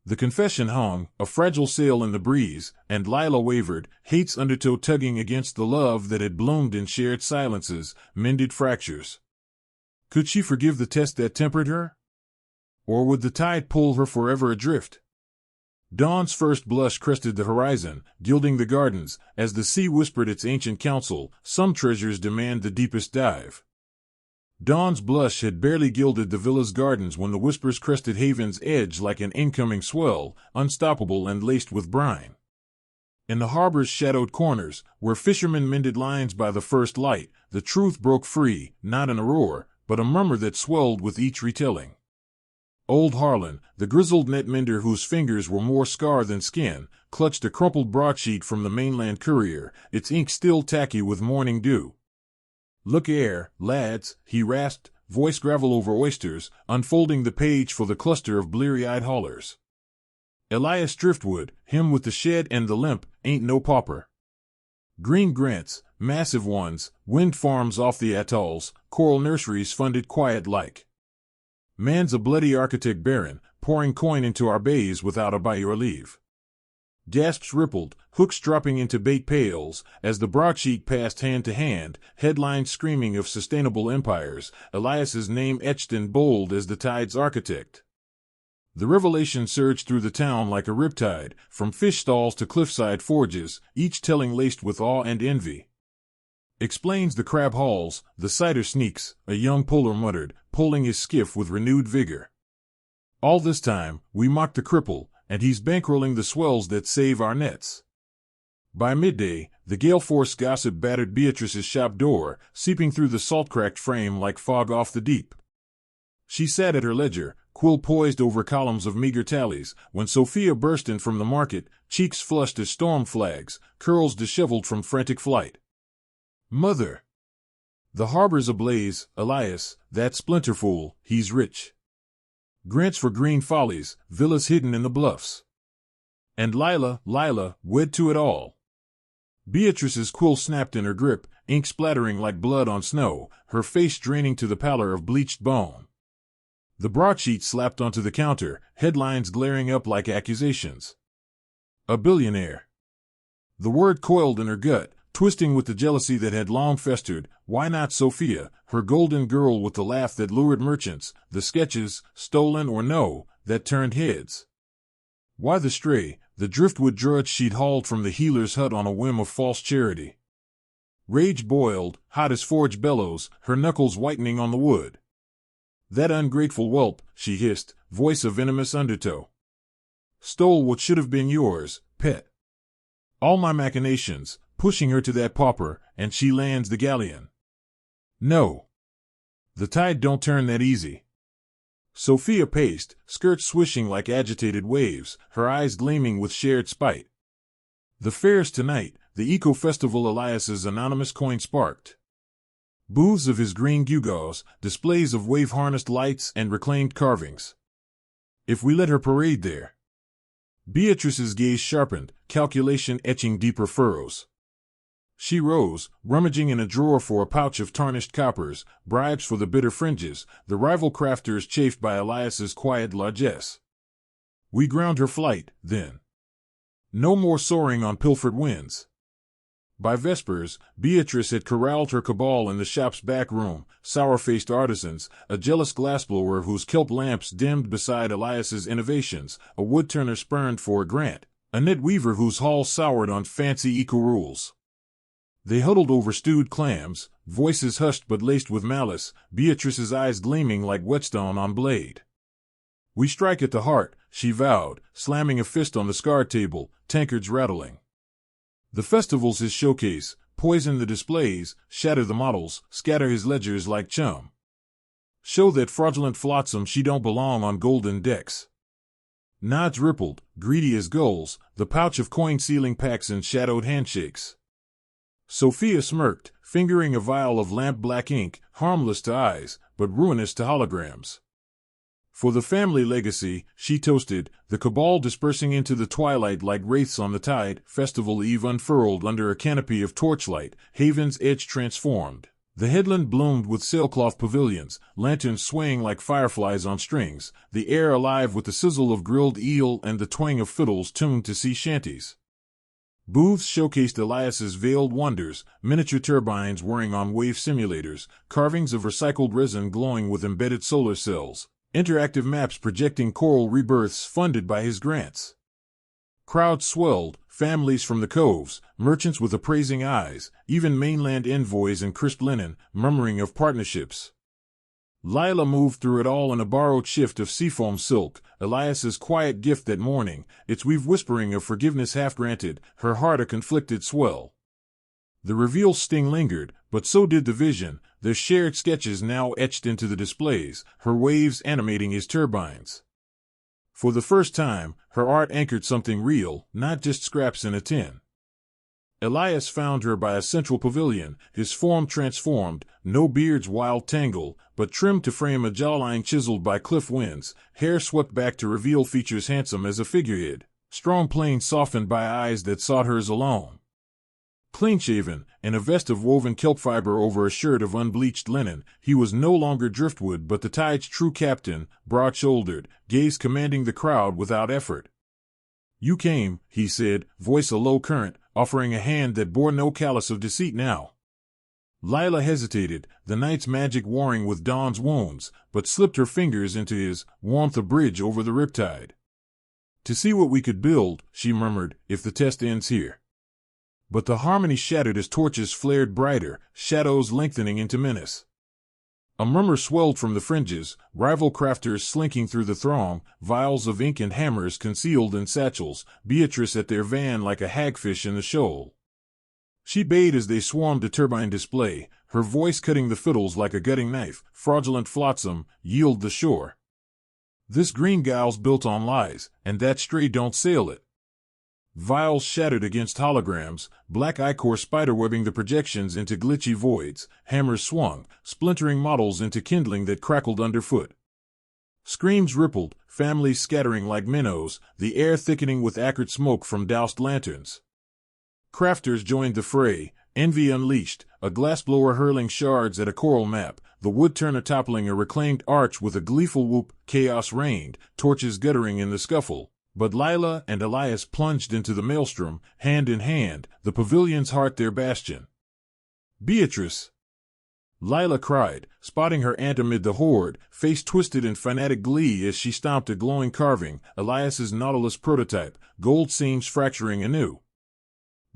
The confession hung, a fragile sail in the breeze, and Lila wavered, hate's undertow tugging against the love that had bloomed in shared silences, mended fractures. Could she forgive the test that tempered her? Or would the tide pull her forever adrift? Dawn's first blush crested the horizon, gilding the gardens, as the sea whispered its ancient counsel, some treasures demand the deepest dive. Dawn's blush had barely gilded the villa's gardens when the whispers crested haven's edge like an incoming swell, unstoppable and laced with brine. In the harbor's shadowed corners, where fishermen mended lines by the first light, the truth broke free, not in a roar, but a murmur that swelled with each retelling. Old Harlan, the grizzled net mender whose fingers were more scar than skin, clutched a crumpled broadsheet from the mainland courier, its ink still tacky with morning dew. Look ere, lads, he rasped, voice gravel over oysters, unfolding the page for the cluster of bleary-eyed haulers. Elias Driftwood, him with the shed and the limp, ain't no pauper. Green grants, massive ones, wind farms off the atolls, coral nurseries funded quiet like. Man's a bloody architect baron, pouring coin into our bays without a buy or leave. Gasps rippled, hooks dropping into bait pails, as the broadsheet passed hand to hand, headlines screaming of sustainable empires, Elias's name etched in bold as the tide's architect. The revelation surged through the town like a riptide, from fish stalls to cliffside forges, each telling laced with awe and envy. Explains the crab hauls, the cider sneaks, a young polar muttered, pulling his skiff with renewed vigor. All this time, we mocked the cripple, and he's bankrolling the swells that save our nets. By midday, the gale force gossip battered Beatrice's shop door, seeping through the salt-cracked frame like fog off the deep. She sat at her ledger, quill poised over columns of meager tallies, when Sophia burst in from the market, cheeks flushed as storm flags, curls disheveled from frantic flight. "Mother! The harbor's ablaze, Elias, that splinter fool, he's rich. Grants for green follies, villas hidden in the bluffs. And Lila, wed to it all." Beatrice's quill snapped in her grip, ink splattering like blood on snow, her face draining to the pallor of bleached bone. The broadsheet slapped onto the counter, headlines glaring up like accusations. A billionaire. The word coiled in her gut, twisting with the jealousy that had long festered. Why not Sophia, her golden girl with the laugh that lured merchants, the sketches, stolen or no, that turned heads? Why the stray, the driftwood drudge she'd hauled from the healer's hut on a whim of false charity? Rage boiled, hot as forge bellows, her knuckles whitening on the wood. "That ungrateful whelp," she hissed, voice a venomous undertow. "Stole what should have been yours, pet. All my machinations, pushing her to that pauper, and she lands the galleon. No. The tide don't turn that easy." Sophia paced, skirts swishing like agitated waves, her eyes gleaming with shared spite. The fair's tonight, the eco-festival Elias's anonymous coin sparked. Booths of his green gewgaws, displays of wave-harnessed lights and reclaimed carvings. If we let her parade there. Beatrice's gaze sharpened, calculation etching deeper furrows. She rose, rummaging in a drawer for a pouch of tarnished coppers, bribes for the bitter fringes, the rival crafters chafed by Elias's quiet largesse. We ground her flight, then. No more soaring on pilfered winds. By vespers, Beatrice had corralled her cabal in the shop's back room, sour-faced artisans, a jealous glassblower whose kelp lamps dimmed beside Elias's innovations, a woodturner spurned for a grant, a knit weaver whose haul soured on fancy eco-rules. They huddled over stewed clams, voices hushed but laced with malice, Beatrice's eyes gleaming like whetstone on blade. "We strike at the heart," she vowed, slamming a fist on the scarred table, tankards rattling. "The festival's his showcase, poison the displays, shatter the models, scatter his ledgers like chum. Show that fraudulent flotsam she don't belong on golden decks." Nods rippled, greedy as gulls, the pouch of coin sealing packs and shadowed handshakes. Sophia smirked, fingering a vial of lamp-black ink, harmless to eyes, but ruinous to holograms. For the family legacy, she toasted, the cabal dispersing into the twilight like wraiths on the tide, festival eve unfurled under a canopy of torchlight, haven's edge transformed. The headland bloomed with sailcloth pavilions, lanterns swaying like fireflies on strings, the air alive with the sizzle of grilled eel and the twang of fiddles tuned to sea shanties. Booths showcased Elias's veiled wonders, miniature turbines whirring on wave simulators, carvings of recycled resin glowing with embedded solar cells, interactive maps projecting coral rebirths funded by his grants. Crowds swelled, families from the coves, merchants with appraising eyes, even mainland envoys in crisp linen, murmuring of partnerships. Lila moved through it all in a borrowed shift of seafoam silk, Elias's quiet gift that morning, its weave whispering of forgiveness half granted, her heart a conflicted swell. The reveal sting lingered, but so did the vision, their shared sketches now etched into the displays, her waves animating his turbines. For the first time, her art anchored something real, not just scraps in a tin. Elias found her by a central pavilion, his form transformed, no beard's wild tangle, but trimmed to frame a jawline chiseled by cliff winds, hair swept back to reveal features handsome as a figurehead, strong plain softened by eyes that sought hers alone. Clean-shaven, in a vest of woven kelp fiber over a shirt of unbleached linen, he was no longer driftwood but the tide's true captain, broad-shouldered, gaze commanding the crowd without effort. "You came," he said, voice a low current, offering a hand that bore no callous of deceit now. Lila hesitated, the night's magic warring with dawn's wounds, but slipped her fingers into his, warmth a bridge over the riptide. "To see what we could build," she murmured, "if the test ends here." But the harmony shattered as torches flared brighter, shadows lengthening into menace. A murmur swelled from the fringes, rival crafters slinking through the throng, vials of ink and hammers concealed in satchels, Beatrice at their van like a hagfish in the shoal. She bayed as they swarmed the turbine display, her voice cutting the fiddles like a gutting knife. "Fraudulent flotsam, yield the shore. This green guile's built on lies, and that stray don't sail it." Vials shattered against holograms, black ichor spiderwebbing the projections into glitchy voids, hammers swung, splintering models into kindling that crackled underfoot. Screams rippled, families scattering like minnows, the air thickening with acrid smoke from doused lanterns. Crafters joined the fray, envy unleashed, a glassblower hurling shards at a coral map, the woodturner toppling a reclaimed arch with a gleeful whoop. Chaos reigned, torches guttering in the scuffle. But Lila and Elias plunged into the maelstrom, hand in hand, the pavilion's heart their bastion. "Beatrice!" Lila cried, spotting her aunt amid the horde, face twisted in fanatic glee as she stomped a glowing carving, Elias's Nautilus prototype, gold seams fracturing anew.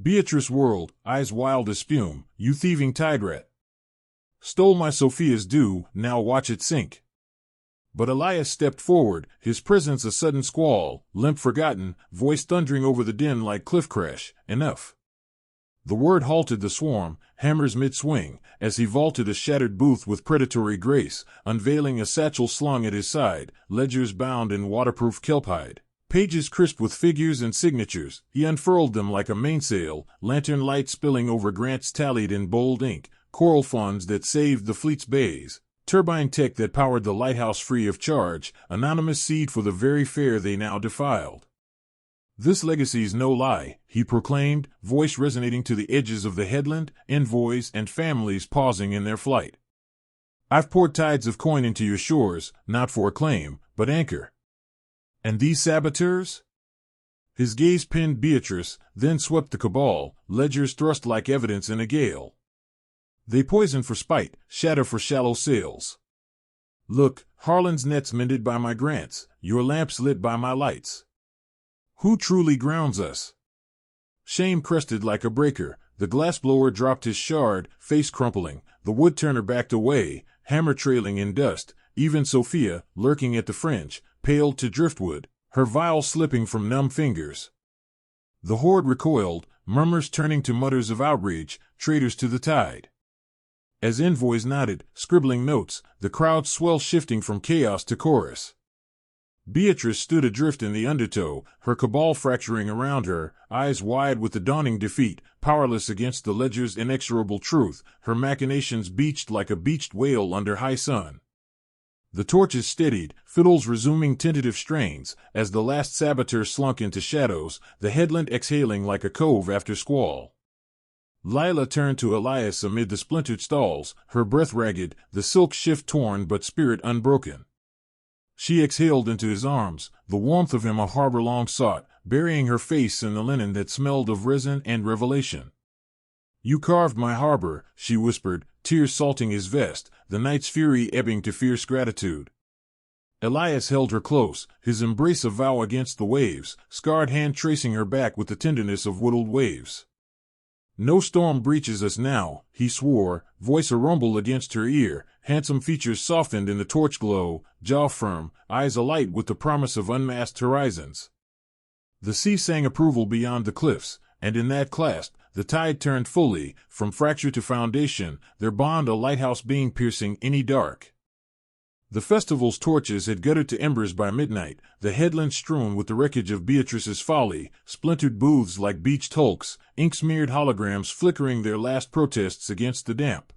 Beatrice whirled, eyes wild as spume. "You thieving tide rat! Stole my Sophia's dew, now watch it sink." But Elias stepped forward, his presence a sudden squall, limp forgotten, voice thundering over the din like cliff crash. "Enough." The word halted the swarm, hammers mid-swing, as he vaulted a shattered booth with predatory grace, unveiling a satchel slung at his side, ledgers bound in waterproof kelp hide. Pages crisp with figures and signatures, he unfurled them like a mainsail, lantern light spilling over grants tallied in bold ink, coral funds that saved the fleet's bays, turbine tech that powered the lighthouse free of charge, anonymous seed for the very fair they now defiled. "This legacy's no lie," he proclaimed, voice resonating to the edges of the headland, envoys and families pausing in their flight. "I've poured tides of coin into your shores, not for acclaim, but anchor. And these saboteurs?" His gaze pinned Beatrice, then swept the cabal, ledgers thrust like evidence in a gale. "They poison for spite, shatter for shallow sails. Look, Harlan's nets mended by my grants, your lamps lit by my lights. Who truly grounds us?" Shame crested like a breaker, the glassblower dropped his shard, face crumpling, the woodturner backed away, hammer trailing in dust, even Sophia, lurking at the fringe, paled to driftwood, her vial slipping from numb fingers. The horde recoiled, murmurs turning to mutters of outrage, traitors to the tide. As envoys nodded, scribbling notes, the crowd swelled shifting from chaos to chorus. Beatrice stood adrift in the undertow, her cabal fracturing around her, eyes wide with the dawning defeat, powerless against the ledger's inexorable truth, her machinations beached like a beached whale under high sun. The torches steadied, fiddles resuming tentative strains, as the last saboteur slunk into shadows, the headland exhaling like a cove after squall. Lila turned to Elias amid the splintered stalls, her breath ragged, the silk shift torn but spirit unbroken. She exhaled into his arms, the warmth of him a harbor long sought, burying her face in the linen that smelled of resin and revelation. "You carved my harbor," she whispered, tears salting his vest, the night's fury ebbing to fierce gratitude. Elias held her close, his embrace a vow against the waves, scarred hand tracing her back with the tenderness of whittled waves. "No storm breaches us now," he swore, voice a rumble against her ear, handsome features softened in the torch glow, jaw firm, eyes alight with the promise of unmasked horizons. The sea sang approval beyond the cliffs, and in that clasp, the tide turned fully, from fracture to foundation, their bond a lighthouse beam piercing any dark. The festival's torches had guttered to embers by midnight, the headland strewn with the wreckage of Beatrice's folly, splintered booths like beached hulks, ink-smeared holograms flickering their last protests against the damp.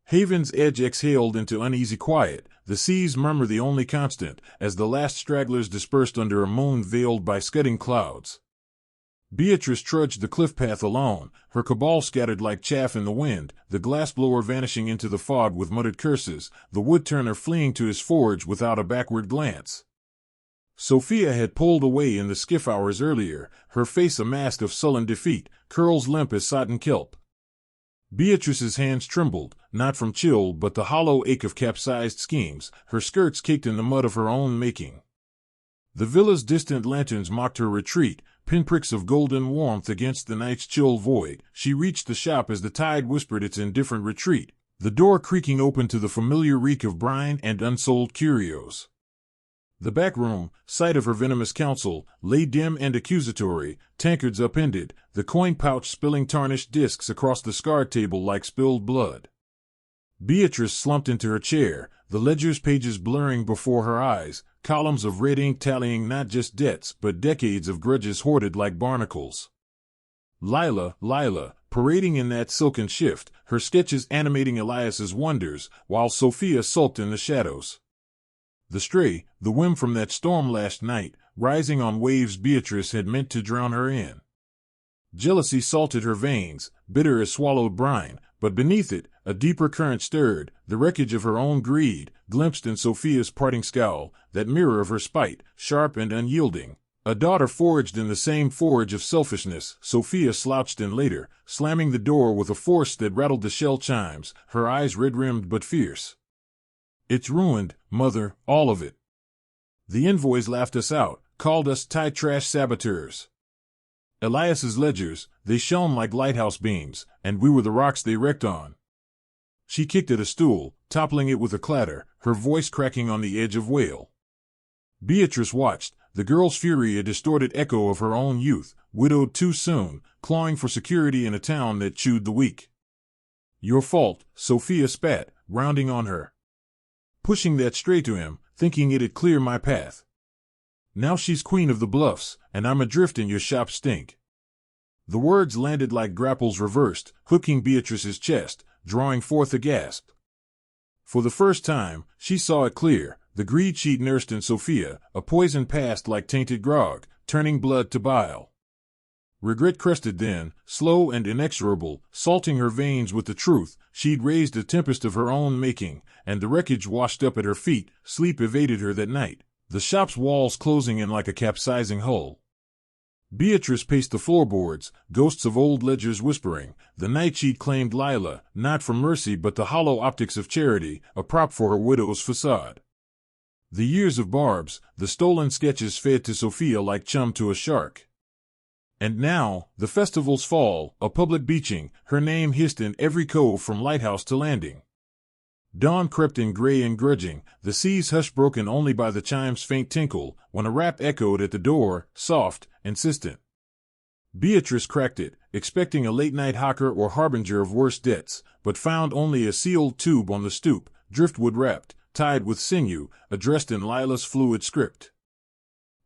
Haven's edge exhaled into uneasy quiet, the sea's murmur the only constant, as the last stragglers dispersed under a moon veiled by scudding clouds. Beatrice trudged the cliff path alone, her cabal scattered like chaff in the wind, the glassblower vanishing into the fog with muttered curses, the woodturner fleeing to his forge without a backward glance. Sophia had pulled away in the skiff hours earlier, her face a mask of sullen defeat, curls limp as sodden kelp. Beatrice's hands trembled, not from chill but the hollow ache of capsized schemes, her skirts caked in the mud of her own making. The villa's distant lanterns mocked her retreat, pinpricks of golden warmth against the night's chill void. She reached the shop as the tide whispered its indifferent retreat, the door creaking open to the familiar reek of brine and unsold curios. The back room, site of her venomous counsel, lay dim and accusatory, tankards upended, the coin pouch spilling tarnished discs across the scarred table like spilled blood. Beatrice slumped into her chair, the ledger's pages blurring before her eyes, columns of red ink tallying not just debts but decades of grudges hoarded like barnacles. Lila, parading in that silken shift, her sketches animating Elias's wonders, while Sophia sulked in the shadows. The stray, the whim from that storm last night, rising on waves Beatrice had meant to drown her in. Jealousy salted her veins, bitter as swallowed brine, but beneath it, a deeper current stirred, the wreckage of her own greed, glimpsed in Sophia's parting scowl, that mirror of her spite, sharp and unyielding. A daughter forged in the same forge of selfishness, Sophia slouched in later, slamming the door with a force that rattled the shell chimes, her eyes red-rimmed but fierce. "It's ruined, Mother, all of it. The envoys laughed us out, called us tie trash saboteurs. Elias's ledgers, they shone like lighthouse beams, and we were the rocks they wrecked on." She kicked at a stool, toppling it with a clatter, her voice cracking on the edge of wail. Beatrice watched, the girl's fury a distorted echo of her own youth, widowed too soon, clawing for security in a town that chewed the weak. "Your fault," Sophia spat, rounding on her. "Pushing that stray to him, thinking it'd clear my path. Now she's queen of the bluffs, and I'm adrift in your shop stink." The words landed like grapples reversed, hooking Beatrice's chest, drawing forth a gasp. For the first time, she saw it clear, the greed she'd nursed in Sophia, a poison passed like tainted grog, turning blood to bile. Regret crested then, slow and inexorable, salting her veins with the truth, she'd raised a tempest of her own making, and the wreckage washed up at her feet, sleep evaded her that night, the shop's walls closing in like a capsizing hull. Beatrice paced the floorboards, ghosts of old ledgers whispering, the night she'd claimed Lila, not for mercy but the hollow optics of charity, a prop for her widow's facade. The years of barbs, the stolen sketches fed to Sophia like chum to a shark. And now, the festival's fall, a public beaching, her name hissed in every cove from lighthouse to landing. Dawn crept in gray and grudging, the sea's hush broken only by the chime's faint tinkle, when a rap echoed at the door, soft, insistent. Beatrice cracked it, expecting a late-night hawker or harbinger of worse debts, but found only a sealed tube on the stoop, driftwood wrapped, tied with sinew, addressed in Lila's fluid script.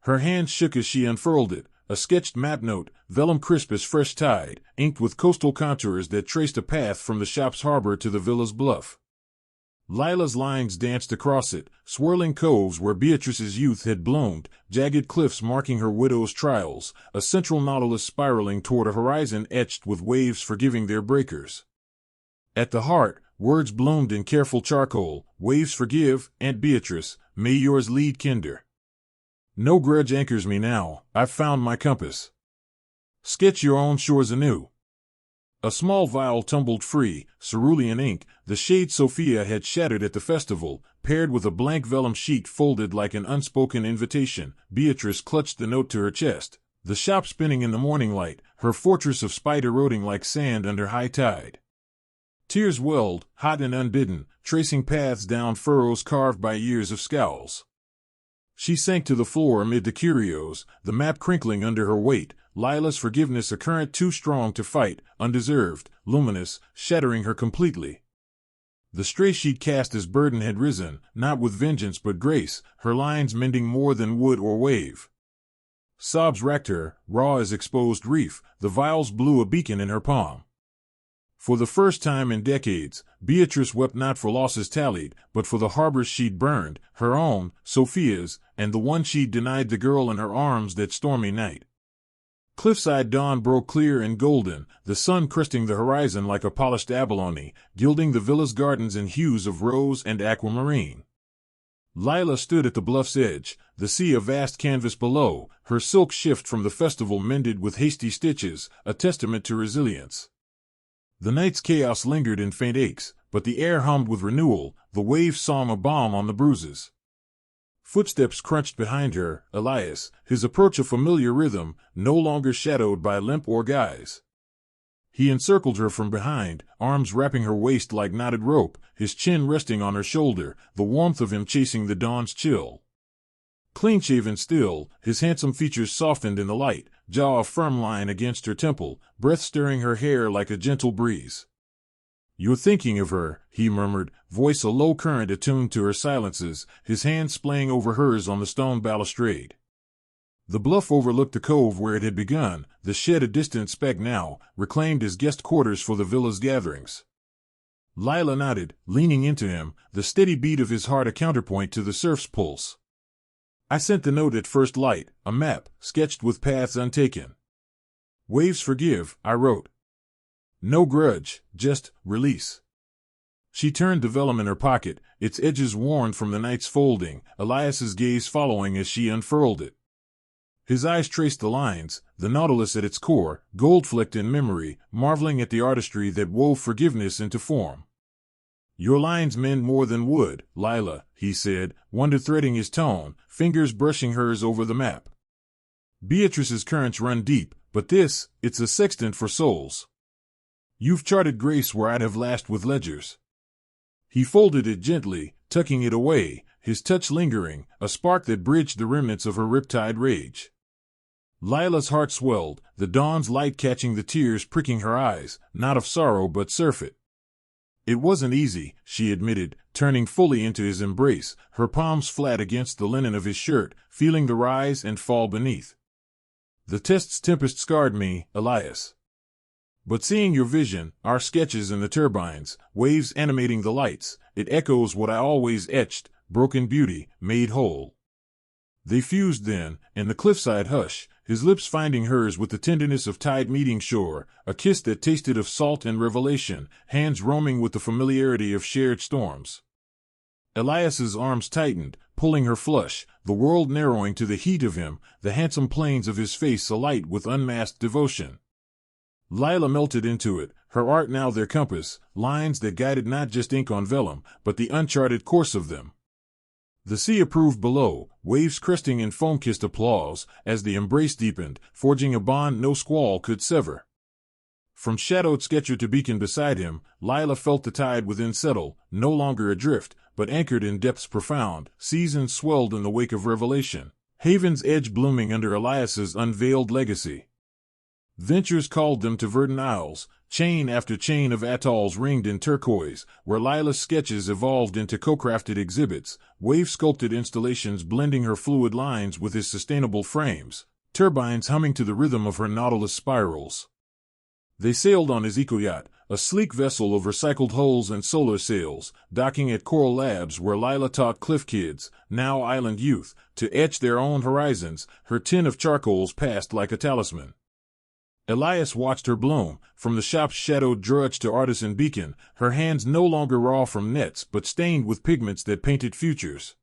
Her hands shook as she unfurled it, a sketched map note, vellum crisp as fresh tide, inked with coastal contours that traced a path from the shop's harbor to the villa's bluff. Lila's lines danced across it, swirling coves where Beatrice's youth had bloomed, jagged cliffs marking her widow's trials, a central nautilus spiraling toward a horizon etched with waves forgiving their breakers. At the heart, words bloomed in careful charcoal, "Waves forgive, Aunt Beatrice, may yours lead kinder. No grudge anchors me now, I've found my compass. Sketch your own shores anew." A small vial tumbled free, cerulean ink, the shade Sophia had shattered at the festival, paired with a blank vellum sheet folded like an unspoken invitation. Beatrice clutched the note to her chest, the shop spinning in the morning light, her fortress of spite eroding like sand under high tide. Tears welled, hot and unbidden, tracing paths down furrows carved by years of scowls. She sank to the floor amid the curios, the map crinkling under her weight, Lila's forgiveness a current too strong to fight, undeserved, luminous, shattering her completely. The stray she'd cast as burden had risen, not with vengeance but grace, her lines mending more than wood or wave. Sobs racked her, raw as exposed reef, the vials blew a beacon in her palm. For the first time in decades, Beatrice wept not for losses tallied, but for the harbors she'd burned, her own, Sophia's, and the one she'd denied the girl in her arms that stormy night. Cliffside dawn broke clear and golden, the sun cresting the horizon like a polished abalone, gilding the villa's gardens in hues of rose and aquamarine. Lila stood at the bluff's edge, the sea a vast canvas below, her silk shift from the festival mended with hasty stitches, a testament to resilience. The night's chaos lingered in faint aches, but the air hummed with renewal, the waves song a balm on the bruises. Footsteps crunched behind her, Elias, his approach a familiar rhythm, no longer shadowed by limp or guise. He encircled her from behind, arms wrapping her waist like knotted rope, his chin resting on her shoulder, the warmth of him chasing the dawn's chill. Clean-shaven still, his handsome features softened in the light, jaw a firm line against her temple, breath stirring her hair like a gentle breeze. "You're thinking of her," he murmured, voice a low current attuned to her silences, his hand splaying over hers on the stone balustrade. The bluff overlooked the cove where it had begun, the shed a distant speck now, reclaimed as guest quarters for the villa's gatherings. Lila nodded, leaning into him, the steady beat of his heart a counterpoint to the surf's pulse. "I sent the note at first light, a map, sketched with paths untaken. 'Waves forgive,' I wrote. No grudge, just release." She turned the vellum in her pocket, its edges worn from the night's folding, Elias's gaze following as she unfurled it. His eyes traced the lines, the nautilus at its core, gold-flecked in memory, marveling at the artistry that wove forgiveness into form. "Your lines mend more than wood, Lila," he said, wonder threading his tone, fingers brushing hers over the map. "Beatrice's currents run deep, but this, it's a sextant for souls. You've charted grace where I'd have lashed with ledgers." He folded it gently, tucking it away, his touch lingering, a spark that bridged the remnants of her riptide rage. Lila's heart swelled, the dawn's light catching the tears pricking her eyes, not of sorrow but surfeit. "It wasn't easy," she admitted, turning fully into his embrace, her palms flat against the linen of his shirt, feeling the rise and fall beneath. "The test's tempest scarred me, Elias. But seeing your vision, our sketches in the turbines, waves animating the lights, it echoes what I always etched, broken beauty, made whole." They fused then, in the cliffside hush, his lips finding hers with the tenderness of tide meeting shore, a kiss that tasted of salt and revelation, hands roaming with the familiarity of shared storms. Elias's arms tightened, pulling her flush, the world narrowing to the heat of him, the handsome planes of his face alight with unmasked devotion. Lila melted into it, her art now their compass, lines that guided not just ink on vellum, but the uncharted course of them. The sea approved below, waves cresting in foam-kissed applause, as the embrace deepened, forging a bond no squall could sever. From shadowed sketcher to beacon beside him, Lila felt the tide within settle, no longer adrift, but anchored in depths profound, seasons swelled in the wake of revelation, haven's edge blooming under Elias's unveiled legacy. Ventures called them to verdant isles, chain after chain of atolls ringed in turquoise, where Lila's sketches evolved into co-crafted exhibits, wave-sculpted installations blending her fluid lines with his sustainable frames, turbines humming to the rhythm of her nautilus spirals. They sailed on his eco-yacht, a sleek vessel of recycled hulls and solar sails, docking at Coral Labs where Lila taught cliff kids, now island youth, to etch their own horizons, her tin of charcoals passed like a talisman. Elias watched her bloom, from the shop's shadowed drudge to artisan beacon, her hands no longer raw from nets but stained with pigments that painted futures.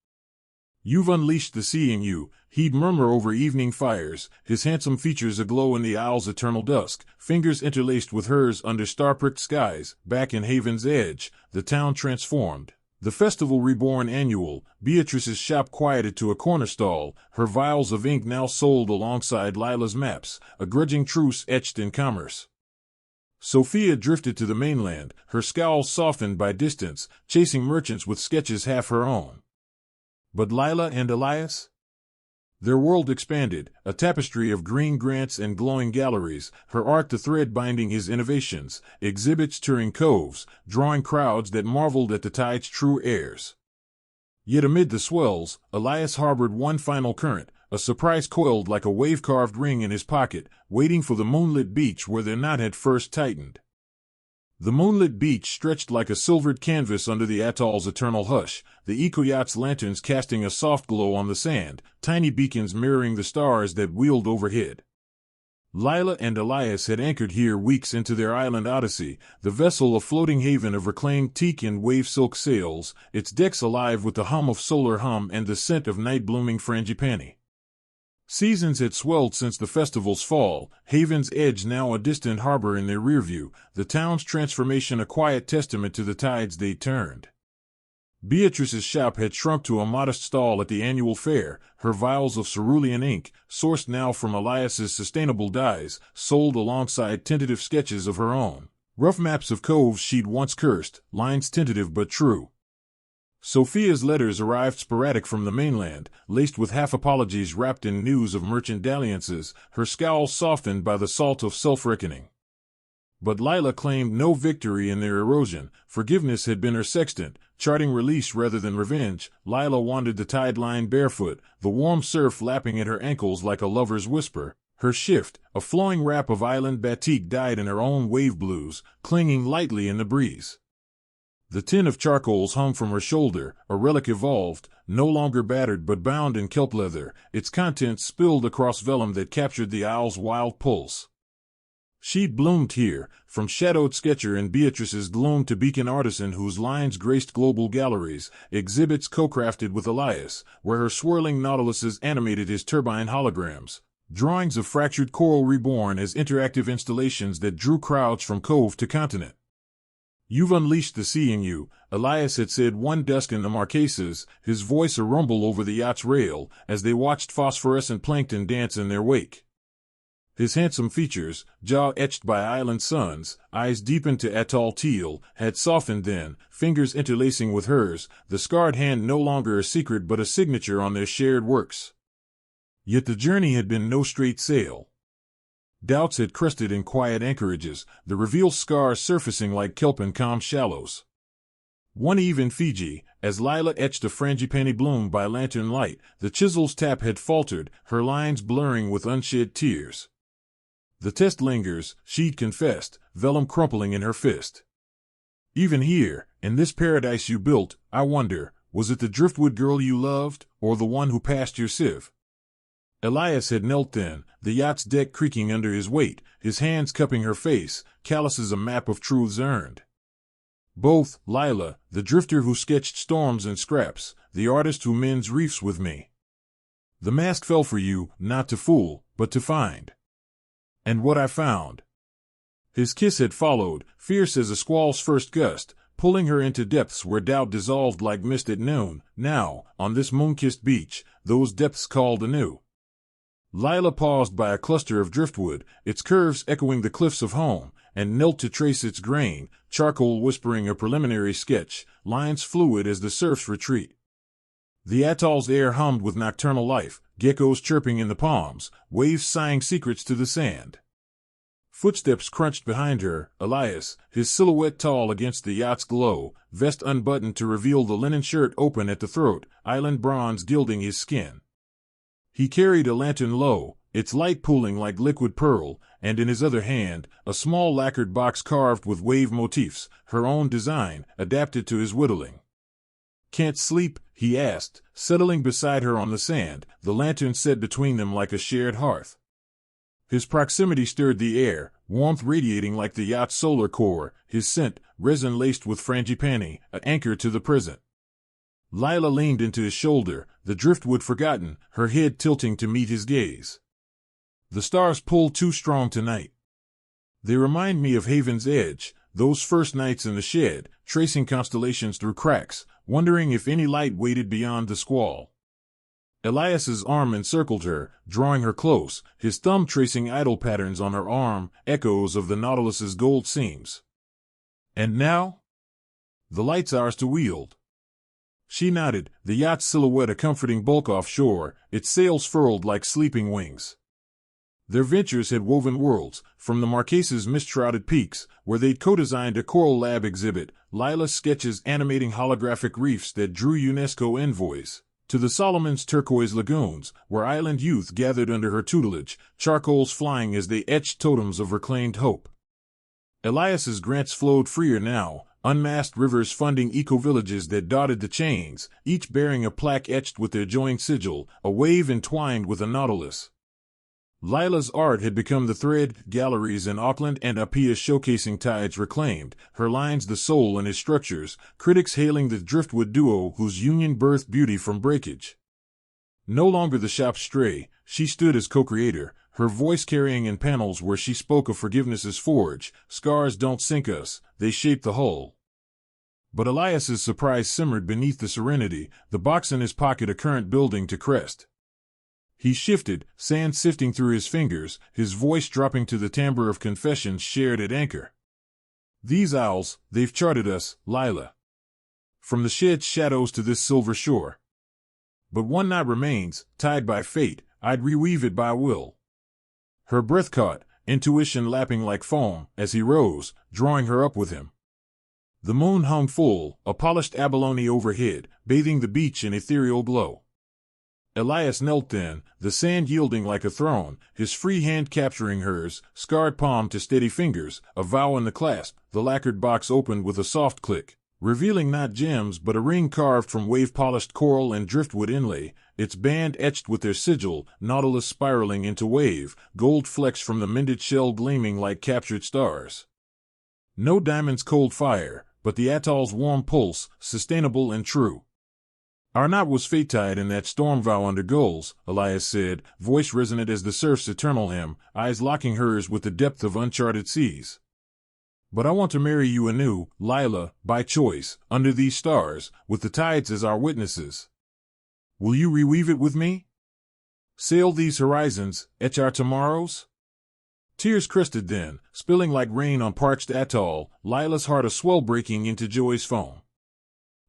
"You've unleashed the sea in you," he'd murmur over evening fires, his handsome features aglow in the owl's eternal dusk, fingers interlaced with hers under star-pricked skies, back in Haven's Edge, the town transformed. The festival reborn annual, Beatrice's shop quieted to a corner stall, her vials of ink now sold alongside Lila's maps, a grudging truce etched in commerce. Sophia drifted to the mainland, her scowl softened by distance, chasing merchants with sketches half her own. But Lila and Elias? Their world expanded, a tapestry of green grants and glowing galleries, her art the thread binding his innovations, exhibits touring coves, drawing crowds that marveled at the tide's true airs. Yet amid the swells, Elias harbored one final current, a surprise coiled like a wave-carved ring in his pocket, waiting for the moonlit beach where their knot had first tightened. The moonlit beach stretched like a silvered canvas under the atoll's eternal hush, the eco-yacht's lanterns casting a soft glow on the sand, tiny beacons mirroring the stars that wheeled overhead. Lila and Elias had anchored here weeks into their island odyssey, the vessel a floating haven of reclaimed teak and wave silk sails, its decks alive with the hum of solar hum and the scent of night-blooming frangipani. Seasons had swelled since the festival's fall, Haven's Edge now a distant harbor in their rearview, the town's transformation a quiet testament to the tides they'd turned. Beatrice's shop had shrunk to a modest stall at the annual fair, her vials of cerulean ink, sourced now from Elias's sustainable dyes, sold alongside tentative sketches of her own. Rough maps of coves she'd once cursed, lines tentative but true. Sophia's letters arrived sporadic from the mainland, laced with half-apologies wrapped in news of merchant dalliances, her scowl softened by the salt of self-reckoning. But Lila claimed no victory in their erosion. Forgiveness had been her sextant, charting release rather than revenge. Lila wandered the tide line barefoot, the warm surf lapping at her ankles like a lover's whisper. Her shift, a flowing wrap of island batik dyed in her own wave blues, clinging lightly in the breeze. The tin of charcoals hung from her shoulder, a relic evolved, no longer battered but bound in kelp leather, its contents spilled across vellum that captured the isle's wild pulse. She'd bloomed here, from shadowed sketcher in Beatrice's gloom to beacon artisan whose lines graced global galleries, exhibits co-crafted with Elias, where her swirling nautiluses animated his turbine holograms, drawings of fractured coral reborn as interactive installations that drew crowds from cove to continent. "You've unleashed the sea in you," Elias had said one dusk in the Marquesas, his voice a rumble over the yacht's rail, as they watched phosphorescent plankton dance in their wake. His handsome features, jaw etched by island suns, eyes deepened to atoll teal, had softened then, fingers interlacing with hers, the scarred hand no longer a secret but a signature on their shared works. Yet the journey had been no straight sail. Doubts had crested in quiet anchorages, the revealed scars surfacing like kelp in calm shallows. One eve in Fiji, as Lila etched a frangipani bloom by lantern light, the chisel's tap had faltered, her lines blurring with unshed tears. "The test lingers," she'd confessed, vellum crumpling in her fist. "Even here, in this paradise you built, I wonder, was it the driftwood girl you loved, or the one who passed your sieve?" Elias had knelt then, the yacht's deck creaking under his weight, his hands cupping her face, calluses a map of truths earned. "Both, Lila, the drifter who sketched storms and scraps, the artist who mends reefs with me. The mask fell for you, not to fool, but to find. And what I found." His kiss had followed, fierce as a squall's first gust, pulling her into depths where doubt dissolved like mist at noon. Now, on this moon-kissed beach, those depths called anew. Lila paused by a cluster of driftwood, its curves echoing the cliffs of home, and knelt to trace its grain, charcoal whispering a preliminary sketch, lines fluid as the surf's retreat. The atoll's air hummed with nocturnal life, geckos chirping in the palms, waves sighing secrets to the sand. Footsteps crunched behind her, Elias, his silhouette tall against the yacht's glow, vest unbuttoned to reveal the linen shirt open at the throat, island bronze gilding his skin. He carried a lantern low, its light pooling like liquid pearl, and in his other hand, a small lacquered box carved with wave motifs, her own design, adapted to his whittling. "Can't sleep?" he asked, settling beside her on the sand, the lantern set between them like a shared hearth. His proximity stirred the air, warmth radiating like the yacht's solar core, his scent, resin laced with frangipani, an anchor to the present. Lila leaned into his shoulder, the driftwood forgotten, her head tilting to meet his gaze. "The stars pull too strong tonight. They remind me of Haven's Edge, those first nights in the shed, tracing constellations through cracks, wondering if any light waited beyond the squall." Elias's arm encircled her, drawing her close, his thumb tracing idle patterns on her arm, echoes of the Nautilus's gold seams. "And now? The light's ours to wield." She nodded, the yacht's silhouette a comforting bulk offshore, its sails furled like sleeping wings. Their ventures had woven worlds, from the Marquesas' mist-shrouded peaks, where they'd co-designed a coral lab exhibit, Lila's sketches animating holographic reefs that drew UNESCO envoys, to the Solomon's turquoise lagoons, where island youth gathered under her tutelage, charcoals flying as they etched totems of reclaimed hope. Elias's grants flowed freer now, unmasked rivers funding eco-villages that dotted the chains, each bearing a plaque etched with their joined sigil, a wave entwined with a nautilus. Lila's art had become the thread, galleries in Auckland and Apia showcasing Tides reclaimed, her lines the soul in his structures, critics hailing the driftwood duo whose union birthed beauty from breakage. No longer the shop's stray, she stood as co-creator, her voice carrying in panels where she spoke of forgiveness's forge. Scars don't sink us, they shape the hull. But Elias's surprise simmered beneath the serenity, the box in his pocket a current building to crest. He shifted, sand sifting through his fingers, his voice dropping to the timbre of confessions shared at anchor. These owls, they've charted us, Lila. From the shed's shadows to this silver shore. But one knot remains, tied by fate, I'd reweave it by will. Her breath caught, intuition lapping like foam, as he rose, drawing her up with him. The moon hung full, a polished abalone overhead, bathing the beach in ethereal glow. Elias knelt then, the sand yielding like a throne, his free hand capturing hers, scarred palm to steady fingers, a vow in the clasp. The lacquered box opened with a soft click, revealing not gems but a ring carved from wave-polished coral and driftwood inlay, its band etched with their sigil, nautilus spiraling into wave, gold flecks from the mended shell gleaming like captured stars. No diamond's cold fire, but the atoll's warm pulse, sustainable and true. Our knot was fate-tied in that storm vow under gulls, Elias said, voice resonant as the surf's eternal hymn, eyes locking hers with the depth of uncharted seas. But I want to marry you anew, Lila, by choice, under these stars, with the tides as our witnesses. Will you reweave it with me? Sail these horizons, etch our tomorrows? Tears crested then, spilling like rain on parched atoll, Lila's heart a swell breaking into joy's foam.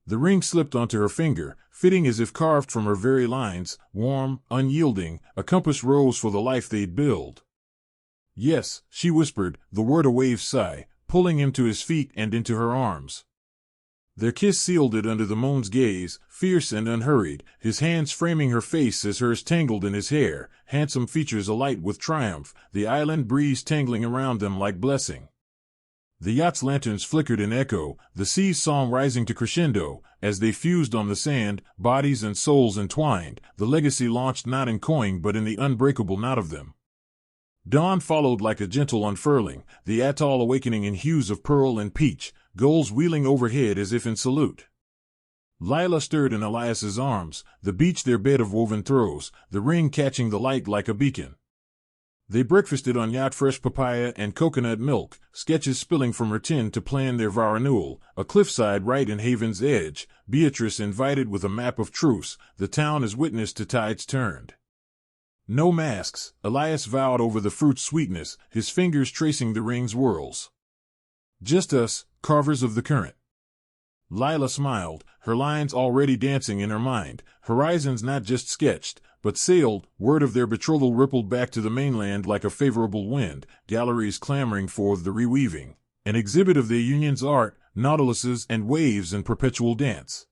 The ring slipped onto her finger, fitting as if carved from her very lines, warm, unyielding, a compass rose for the life they'd build. Yes, she whispered, the word a wave's sigh, pulling him to his feet and into her arms. Their kiss sealed it under the moon's gaze, fierce and unhurried, his hands framing her face as hers tangled in his hair, handsome features alight with triumph, the island breeze tangling around them like blessing. The yacht's lanterns flickered in echo, the sea's song rising to crescendo, as they fused on the sand, bodies and souls entwined, the legacy launched not in coin but in the unbreakable knot of them. Dawn followed like a gentle unfurling, the atoll awakening in hues of pearl and peach, gulls wheeling overhead as if in salute. Lila stirred in Elias's arms, the beach their bed of woven throws, the ring catching the light like a beacon. They breakfasted on yacht-fresh papaya and coconut milk, sketches spilling from her tin to plan their vow renewal, a cliffside right in Haven's edge, Beatrice invited with a map of truce, the town as witness to tides turned. No masks, Elias vowed over the fruit's sweetness, his fingers tracing the ring's whorls. Just us, carvers of the current. Lila smiled, her lines already dancing in her mind, horizons not just sketched, but sailed, word of their betrothal rippled back to the mainland like a favorable wind, galleries clamoring for the reweaving, an exhibit of their union's art, nautiluses and waves in perpetual dance.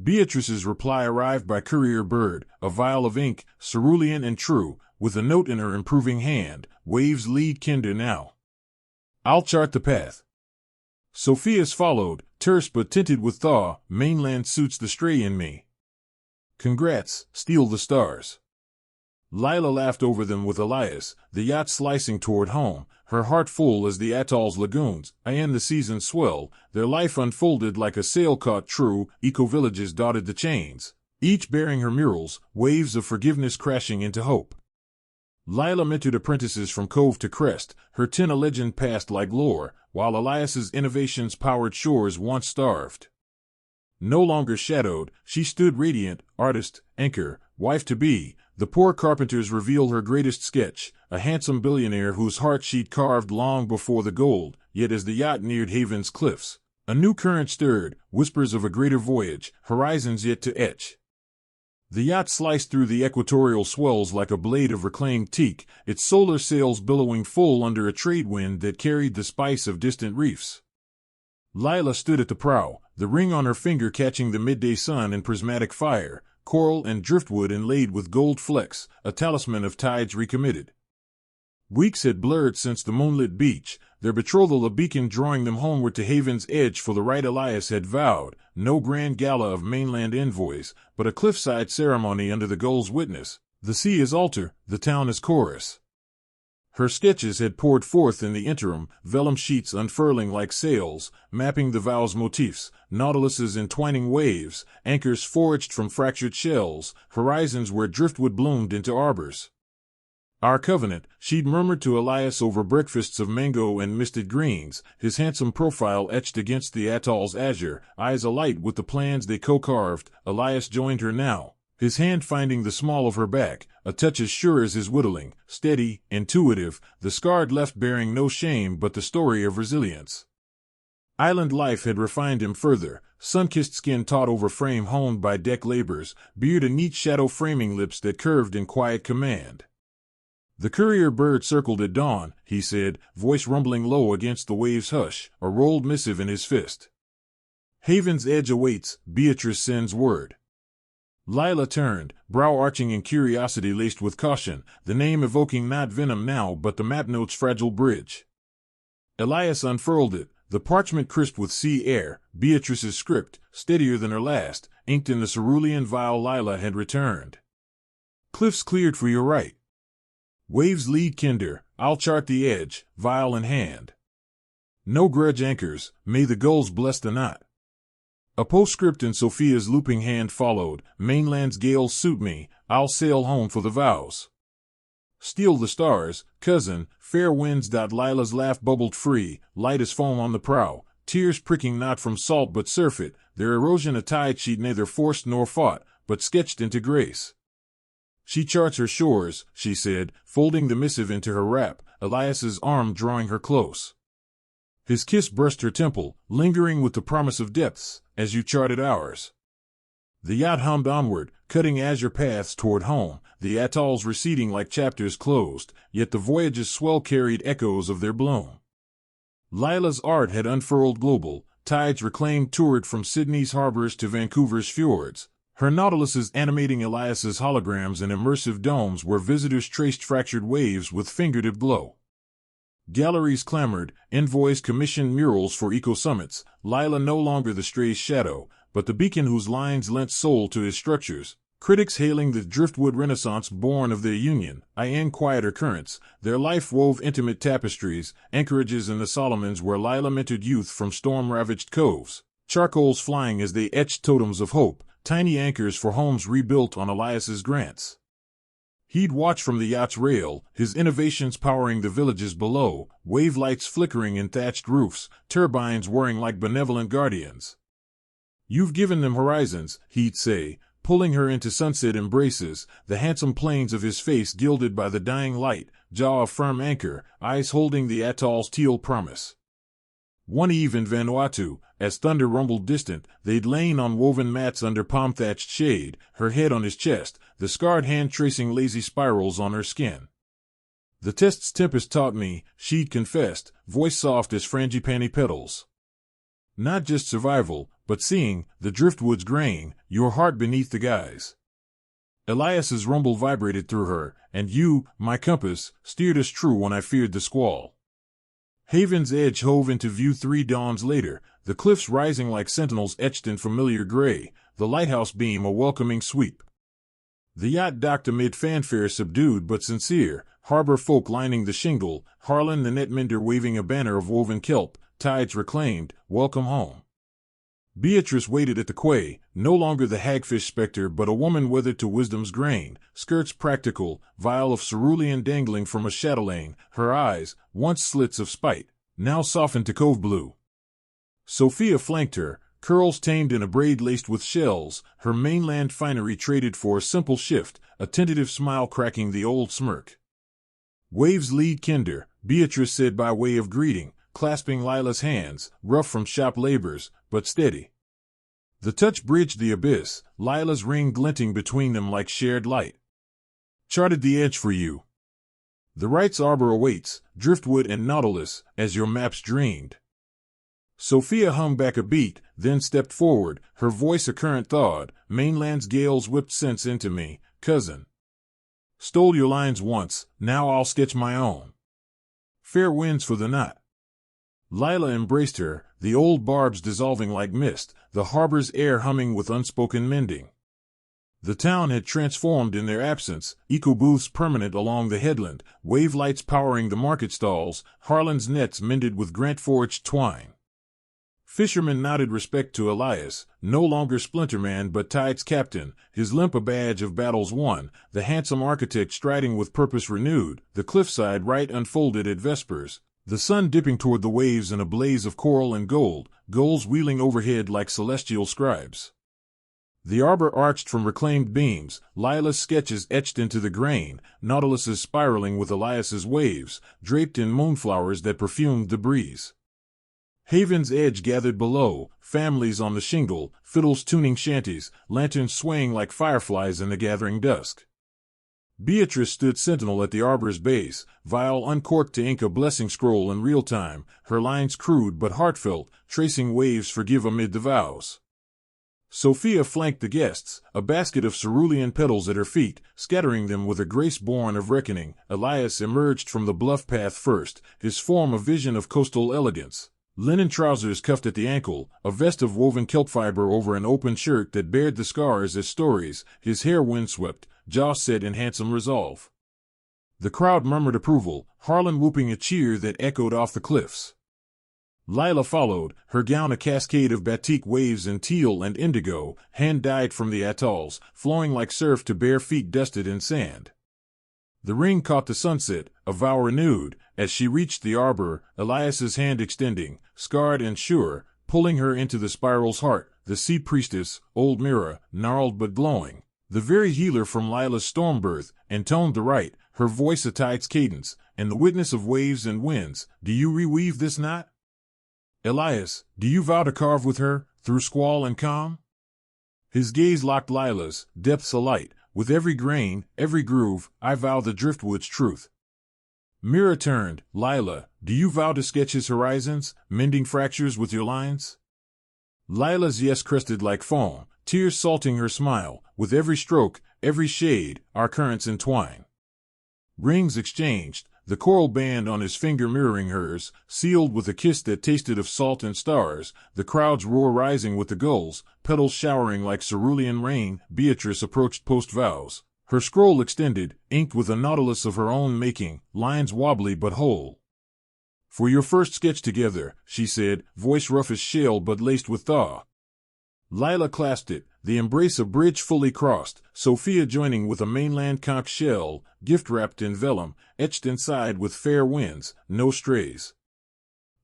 Beatrice's reply arrived by courier bird, a vial of ink, cerulean and true, with a note in her improving hand, waves lead kinder now. I'll chart the path. Sophia's followed, terse but tinted with thaw, mainland suits the stray in me. Congrats, steal the stars. Lila laughed over them with Elias, the yacht slicing toward home, her heart full as the atoll's lagoons, and the season's swell, their life unfolded like a sail-caught true, eco-villages dotted the chains, each bearing her murals, waves of forgiveness crashing into hope. Lila mentored apprentices from cove to crest, her tin a legend passed like lore, while Elias's innovations powered shores once starved. No longer shadowed, she stood radiant, artist, anchor, wife-to-be. The poor carpenters revealed her greatest sketch, a handsome billionaire whose heart she'd carved long before the gold, yet as the yacht neared Haven's cliffs, a new current stirred, whispers of a greater voyage, horizons yet to etch. The yacht sliced through the equatorial swells like a blade of reclaimed teak, its solar sails billowing full under a trade wind that carried the spice of distant reefs. Lila stood at the prow, the ring on her finger catching the midday sun in prismatic fire, coral and driftwood inlaid with gold flecks, a talisman of tides recommitted. Weeks had blurred since the moonlit beach, their betrothal a beacon drawing them homeward to Haven's edge for the right Elias had vowed, no grand gala of mainland envoys, but a cliffside ceremony under the gull's witness, The sea is altar, the town is chorus. Her sketches had poured forth in the interim, vellum sheets unfurling like sails, mapping the vow's motifs, nautiluses entwining waves, anchors forged from fractured shells, horizons where driftwood bloomed into arbors. Our covenant, she'd murmured to Elias over breakfasts of mango and misted greens, his handsome profile etched against the atoll's azure, eyes alight with the plans they co-carved. Elias joined her now, his hand finding the small of her back, a touch as sure as his whittling, steady, intuitive, the scarred left bearing no shame but the story of resilience. Island life had refined him further, sun-kissed skin taut over frame honed by deck labors, beard a neat shadow framing lips that curved in quiet command. The courier bird circled at dawn, he said, voice rumbling low against the wave's hush, a rolled missive in his fist. Haven's edge awaits, Beatrice sends word. Lila turned, brow arching in curiosity laced with caution, the name evoking not venom now but the map note's fragile bridge. Elias unfurled it, the parchment crisp with sea air, Beatrice's script, steadier than her last, inked in the cerulean vial Lila had returned. Cliffs cleared for your right. Waves lead kinder, I'll chart the edge, vial in hand. No grudge anchors, may the gulls bless the knot. A postscript in Sophia's looping hand followed, mainland's gales suit me, I'll sail home for the vows. Steal the stars, cousin, fair winds. Lila's laugh bubbled free, light as foam on the prow, tears pricking not from salt but surfeit, their erosion a tide she'd neither forced nor fought, but sketched into grace. She charts her shores, she said, folding the missive into her wrap, Elias's arm drawing her close. His kiss brushed her temple, lingering with the promise of depths, as you charted ours. The yacht hummed onward, cutting azure paths toward home, the atolls receding like chapters closed, yet the voyage's swell carried echoes of their bloom. Lila's art had unfurled global, tides reclaimed toured from Sydney's harbors to Vancouver's fjords, her nautiluses animating Elias's holograms in immersive domes where visitors traced fractured waves with fingertip glow. Galleries clamored, envoys commissioned murals for eco-summits, Lila no longer the stray's shadow, but the beacon whose lines lent soul to his structures, critics hailing the driftwood renaissance born of their union, in quieter currents, their life wove intimate tapestries, anchorages in the Solomons where Lila mentored youth from storm-ravaged coves, charcoals flying as they etched totems of hope, tiny anchors for homes rebuilt on Elias's grants. He'd watch from the yacht's rail, his innovations powering the villages below, wave lights flickering in thatched roofs, turbines whirring like benevolent guardians. You've given them horizons, he'd say, pulling her into sunset embraces, the handsome planes of his face gilded by the dying light, jaw a firm anchor, eyes holding the atoll's teal promise. One eve in Vanuatu, as thunder rumbled distant, they'd lain on woven mats under palm-thatched shade, her head on his chest, the scarred hand tracing lazy spirals on her skin. The test's tempest taught me, she'd confessed, voice soft as frangipani petals. Not just survival, but seeing, the driftwood's graying, your heart beneath the guise. Elias's rumble vibrated through her, and you, my compass, steered us true when I feared the squall. Haven's edge hove into view 3 dawns later, the cliffs rising like sentinels etched in familiar gray, the lighthouse beam a welcoming sweep. The yacht docked amid fanfare subdued but sincere, harbor folk lining the shingle, Harlan the netmender waving a banner of woven kelp, tides reclaimed, welcome home. Beatrice waited at the quay, no longer the hagfish specter but a woman weathered to wisdom's grain, skirts practical, vial of cerulean dangling from a chatelaine, her eyes, once slits of spite, now softened to cove blue. Sophia flanked her, curls tamed in a braid laced with shells, her mainland finery traded for a simple shift, a tentative smile cracking the old smirk. Waves lead kinder, Beatrice said by way of greeting, clasping Lila's hands, rough from shop labors, but steady. The touch bridged the abyss, Lila's ring glinting between them like shared light. Charted the edge for you. The right's arbor awaits, driftwood and nautilus, as your maps dreamed. Sophia hung back a beat, then stepped forward, her voice a current thawed, mainland's gales whipped sense into me, cousin. Stole your lines once, now I'll sketch my own. Fair winds for the knot. Lila embraced her, the old barbs dissolving like mist, the harbor's air humming with unspoken mending. The town had transformed in their absence, eco-booths permanent along the headland, wave lights powering the market stalls, Harlan's nets mended with Grant-forged twine. Fishermen nodded respect to Elias, no longer Splinterman but Tide's captain, his limp a badge of battles won, the handsome architect striding with purpose renewed, the cliffside rite unfolded at vespers, the sun dipping toward the waves in a blaze of coral and gold, gulls wheeling overhead like celestial scribes. The arbor arched from reclaimed beams, Lila's sketches etched into the grain, Nautiluses spiraling with Elias's waves, draped in moonflowers that perfumed the breeze. Haven's edge gathered below, families on the shingle, fiddles tuning shanties, lanterns swaying like fireflies in the gathering dusk. Beatrice stood sentinel at the arbor's base, vial uncorked to ink a blessing scroll in real time, her lines crude but heartfelt, tracing waves forgive amid the vows. Sophia flanked the guests, a basket of cerulean petals at her feet, scattering them with a grace born of reckoning. Elias emerged from the bluff path first, his form a vision of coastal elegance. Linen trousers cuffed at the ankle, a vest of woven kelp fiber over an open shirt that bared the scars as stories, his hair windswept, jaw set in handsome resolve. The crowd murmured approval, Harlan whooping a cheer that echoed off the cliffs. Lila followed, her gown a cascade of batik waves in teal and indigo, hand-dyed from the atolls, flowing like surf to bare feet dusted in sand. The ring caught the sunset, a vow renewed, as she reached the arbor, Elias's hand extending, scarred and sure, pulling her into the spiral's heart, the sea priestess, old Mira, gnarled but glowing. The very healer from Lila's storm birth, intoned the rite, her voice a tide's cadence, and the witness of waves and winds. Do you reweave this knot? Elias, do you vow to carve with her, through squall and calm? His gaze locked Lila's, depths alight. With every grain, every groove, I vow the driftwood's truth. Mira turned, Lila, do you vow to sketch his horizons, mending fractures with your lines? Lila's yes crested like foam, tears salting her smile, with every stroke, every shade, our currents entwine. Rings exchanged, the coral band on his finger mirroring hers, sealed with a kiss that tasted of salt and stars, the crowd's roar rising with the gulls, petals showering like cerulean rain. Beatrice approached post-vows. Her scroll extended, inked with a nautilus of her own making, lines wobbly but whole. For your first sketch together, she said, voice rough as shell but laced with thaw. Lila clasped it, the embrace a bridge fully crossed, Sophia joining with a mainland conch shell, gift-wrapped in vellum, etched inside with fair winds, no strays.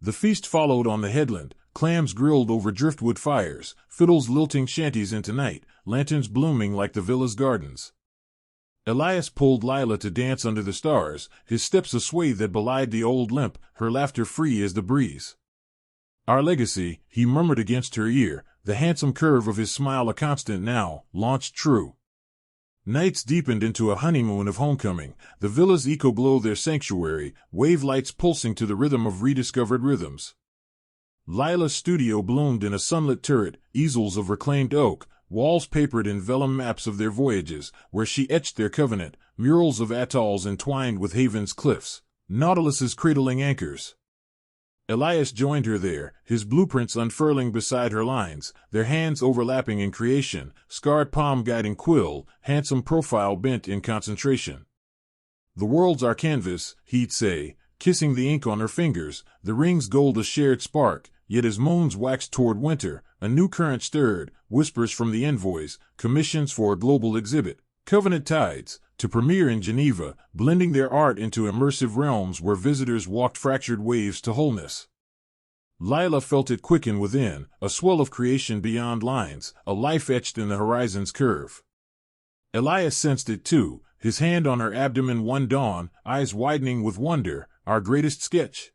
The feast followed on the headland, clams grilled over driftwood fires, fiddles lilting shanties into night, lanterns blooming like the villa's gardens. Elias pulled Lila to dance under the stars, his steps a sway that belied the old limp, her laughter free as the breeze. Our legacy, he murmured against her ear, the handsome curve of his smile a constant now, launched true. Nights deepened into a honeymoon of homecoming, the villa's eco-glow their sanctuary, wave lights pulsing to the rhythm of rediscovered rhythms. Lila's studio bloomed in a sunlit turret, easels of reclaimed oak, walls papered in vellum maps of their voyages, where she etched their covenant, murals of atolls entwined with Haven's cliffs, nautiluses cradling anchors. Elias joined her there, his blueprints unfurling beside her lines, their hands overlapping in creation, scarred palm guiding quill, handsome profile bent in concentration. The world's our canvas, he'd say, kissing the ink on her fingers, the ring's gold a shared spark, yet as moons waxed toward winter, a new current stirred, whispers from the envoys, commissions for a global exhibit, covenant tides, to premiere in Geneva, blending their art into immersive realms where visitors walked fractured waves to wholeness. Lila felt it quicken within, a swell of creation beyond lines, a life etched in the horizon's curve. Elias sensed it too, his hand on her abdomen one dawn, eyes widening with wonder. Our greatest sketch?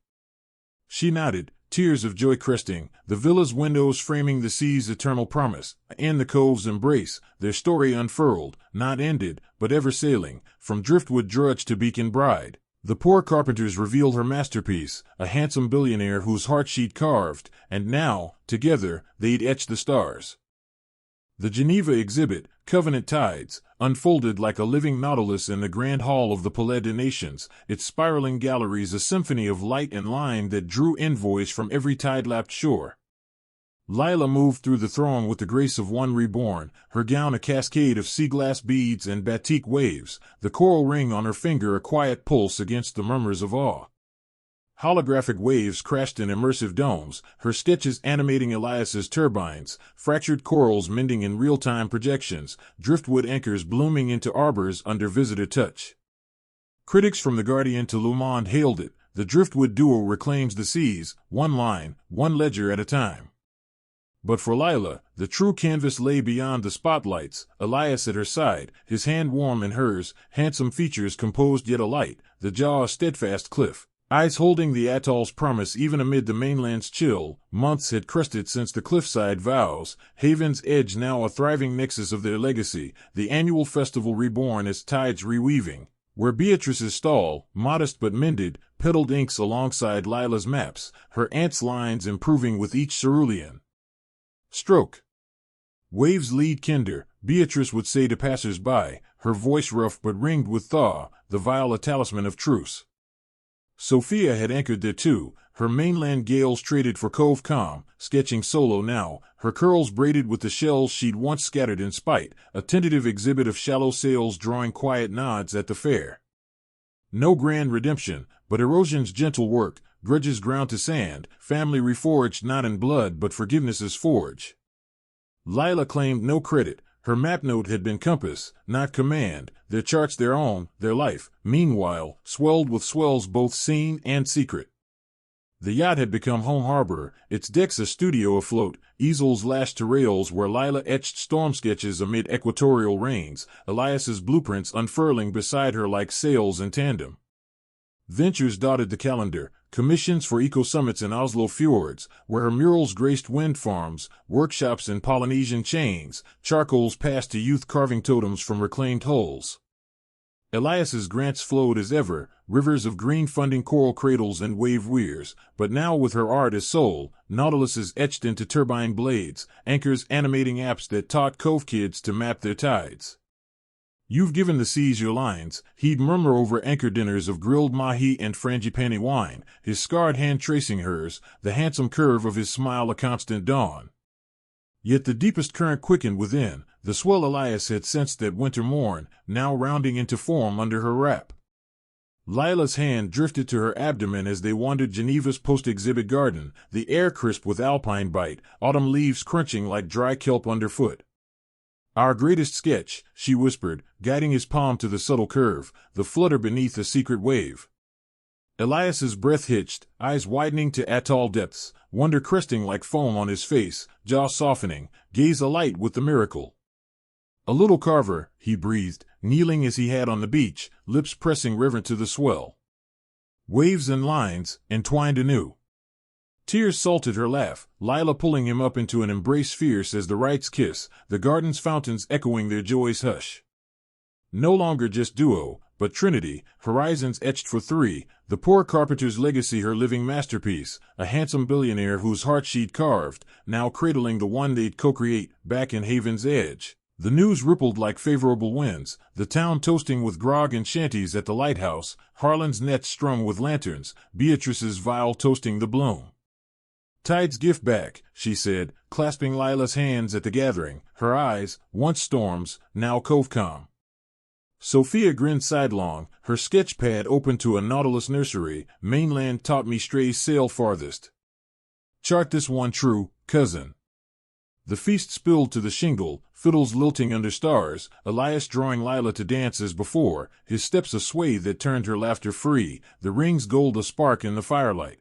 She nodded, tears of joy cresting, the villa's windows framing the sea's eternal promise, and the cove's embrace, their story unfurled, not ended, but ever sailing, from driftwood drudge to beacon bride. The poor carpenters revealed her masterpiece, a handsome billionaire whose heart she'd carved, and now, together, they'd etch the stars. The Geneva exhibit, Covenant Tides, unfolded like a living nautilus in the grand hall of the Palais des Nations, its spiraling galleries a symphony of light and line that drew envoys from every tide-lapped shore. Lila moved through the throng with the grace of one reborn, her gown a cascade of sea glass beads and batik waves, the coral ring on her finger a quiet pulse against the murmurs of awe. Holographic waves crashed in immersive domes, her sketches animating Elias's turbines, fractured corals mending in real-time projections, driftwood anchors blooming into arbors under visitor touch. Critics from The Guardian to Le Monde hailed it. The driftwood duo reclaims the seas, one line, one ledger at a time. But for Lila, the true canvas lay beyond the spotlights, Elias at her side, his hand warm in hers, handsome features composed yet alight, the jaw a steadfast cliff. Eyes holding the atoll's promise even amid the mainland's chill. Months had crusted since the cliffside vows, Haven's Edge now a thriving nexus of their legacy, the annual festival reborn as tides reweaving. Where Beatrice's stall, modest but mended, peddled inks alongside Lila's maps, her aunt's lines improving with each cerulean stroke. Waves lead kinder, Beatrice would say to passers-by, her voice rough but ringed with thaw, the vial a talisman of truce. Sophia had anchored there too, her mainland gales traded for Cove Calm, sketching solo now, her curls braided with the shells she'd once scattered in spite, a tentative exhibit of shallow sails drawing quiet nods at the fair. No grand redemption, but erosion's gentle work, grudges ground to sand, family reforged not in blood but forgiveness's forge. Lila claimed no credit. Her map note had been compass, not command, their charts their own, their life, meanwhile, swelled with swells both seen and secret. The yacht had become home harbor, its decks a studio afloat, easels lashed to rails where Lila etched storm sketches amid equatorial rains, Elias's blueprints unfurling beside her like sails in tandem. Ventures dotted the calendar, commissions for eco-summits in Oslo fjords, where her murals graced wind farms, workshops in Polynesian chains, charcoals passed to youth carving totems from reclaimed hulls. Elias's grants flowed as ever, rivers of green funding coral cradles and wave weirs, but now with her art as soul, nautiluses etched into turbine blades, anchors animating apps that taught cove kids to map their tides. You've given the seas your lines, he'd murmur over anchor dinners of grilled mahi and frangipani wine, his scarred hand tracing hers, the handsome curve of his smile a constant dawn. Yet the deepest current quickened within, the swell Elias had sensed that winter morn, now rounding into form under her wrap. Lila's hand drifted to her abdomen as they wandered Geneva's post-exhibit garden, the air crisp with alpine bite, autumn leaves crunching like dry kelp underfoot. Our greatest sketch, she whispered, guiding his palm to the subtle curve, the flutter beneath a secret wave. Elias's breath hitched, eyes widening to atoll depths, wonder cresting like foam on his face, jaw softening, gaze alight with the miracle. A little carver, he breathed, kneeling as he had on the beach, lips pressing reverent to the swell. Waves and lines, entwined anew. Tears salted her laugh, Lila pulling him up into an embrace fierce as the rites kiss, the garden's fountains echoing their joy's hush. No longer just duo, but trinity, horizons etched for three, the poor carpenter's legacy her living masterpiece, a handsome billionaire whose heart she'd carved, now cradling the one they'd co-create, back in Haven's Edge. The news rippled like favorable winds, the town toasting with grog and shanties at the lighthouse, Harlan's nets strung with lanterns, Beatrice's vial toasting the bloom. Tide's gift back, she said, clasping Lila's hands at the gathering, her eyes, once storms, now cove calm. Sophia grinned sidelong, her sketch pad open to a nautilus nursery, mainland taught me strays sail farthest. Chart this one true, cousin. The feast spilled to the shingle, fiddles lilting under stars, Elias drawing Lila to dance as before, his steps a sway that turned her laughter free, the ring's gold a spark in the firelight.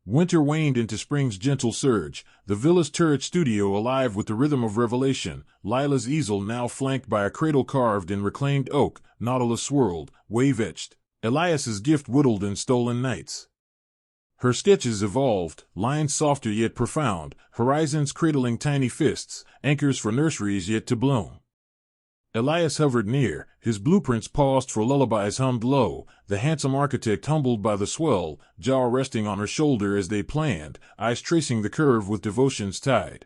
Winter waned into spring's gentle surge, the villa's turret studio alive with the rhythm of revelation, Lila's easel now flanked by a cradle carved in reclaimed oak, nautilus swirled, wave-etched, Elias's gift whittled in stolen nights. Her sketches evolved, lines softer yet profound, horizons cradling tiny fists, anchors for nurseries yet to bloom. Elias hovered near, his blueprints paused for lullabies hummed low, the handsome architect humbled by the swell, jaw resting on her shoulder as they planned, eyes tracing the curve with devotion's tide.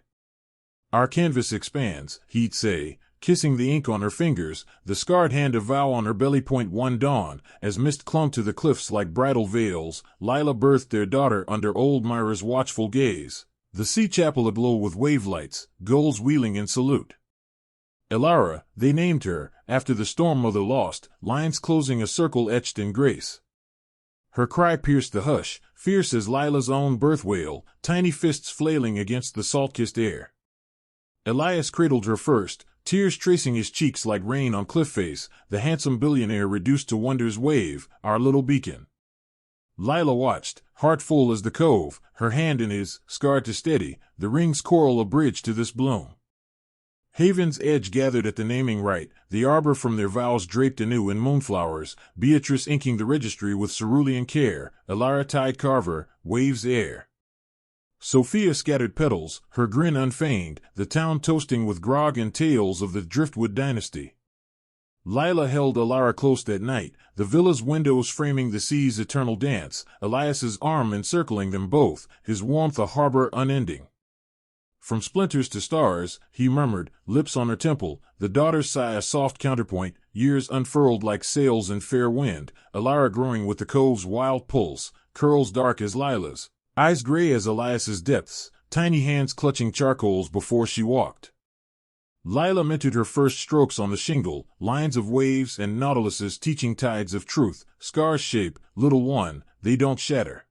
Our canvas expands, he'd say, kissing the ink on her fingers, the scarred hand a vow on her belly point one dawn, as mist clung to the cliffs like bridal veils, Lila birthed their daughter under old Myra's watchful gaze. The sea chapel aglow with wave lights, gulls wheeling in salute. Elara, they named her, after the storm mother lost, lines closing a circle etched in grace. Her cry pierced the hush, fierce as Lila's own birth wail, tiny fists flailing against the salt-kissed air. Elias cradled her first, tears tracing his cheeks like rain on cliff face, the handsome billionaire reduced to wonder's wave, our little beacon. Lila watched, heart full as the cove, her hand in his, scarred to steady, the ring's coral a bridge to this bloom. Haven's edge gathered at the naming rite, the arbor from their vows draped anew in moonflowers, Beatrice inking the registry with cerulean care, Elara tide carver, waves air. Sophia scattered petals, her grin unfeigned, the town toasting with grog and tales of the Driftwood dynasty. Lila held Elara close that night, the villa's windows framing the sea's eternal dance, Elias's arm encircling them both, his warmth a harbor unending. From splinters to stars, he murmured, lips on her temple, the daughter's sigh a soft counterpoint, years unfurled like sails in fair wind, Elara growing with the cove's wild pulse, curls dark as Lila's, eyes gray as Elias's depths, tiny hands clutching charcoals before she walked. Lila mentored her first strokes on the shingle, lines of waves and nautiluses teaching tides of truth, scars shape, little one, they don't shatter.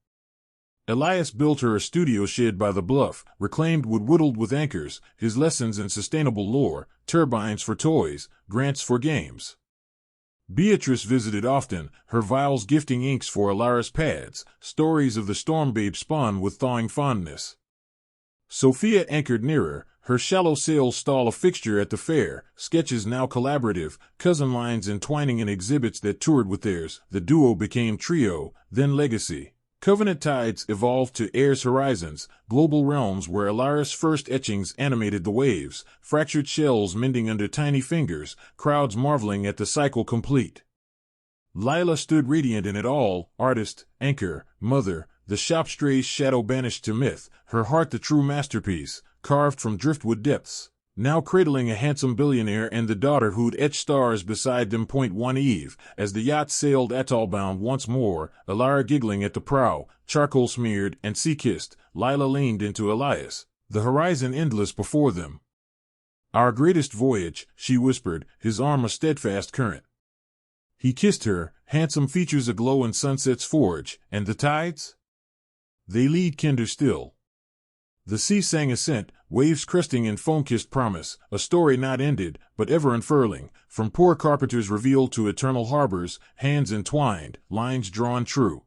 Elias built her a studio shed by the bluff, reclaimed wood whittled with anchors, his lessons in sustainable lore, turbines for toys, grants for games. Beatrice visited often, her vials gifting inks for Elara's pads, stories of the storm babe spun with thawing fondness. Sophia anchored nearer, her shallow sails stall a fixture at the fair, sketches now collaborative, cousin lines entwining in exhibits that toured with theirs, the duo became trio, then legacy. Covenant tides evolved to heirs horizons, global realms where Elara's first etchings animated the waves, fractured shells mending under tiny fingers, crowds marveling at the cycle complete. Lila stood radiant in it all, artist, anchor, mother, the shop stray's shadow banished to myth, her heart the true masterpiece, carved from driftwood depths. Now cradling a handsome billionaire and the daughter who'd etch stars beside them. Point one eve, as the yacht sailed atoll-bound once more, Elara giggling at the prow, charcoal smeared and sea-kissed, Lila leaned into Elias, the horizon endless before them. Our greatest voyage, she whispered, his arm a steadfast current. He kissed her, handsome features aglow in sunset's forge, and the tides? They lead kinder still. The sea sang assent, waves cresting in foam-kissed promise, a story not ended, but ever unfurling, from poor carpenters revealed to eternal harbors, hands entwined, lines drawn true.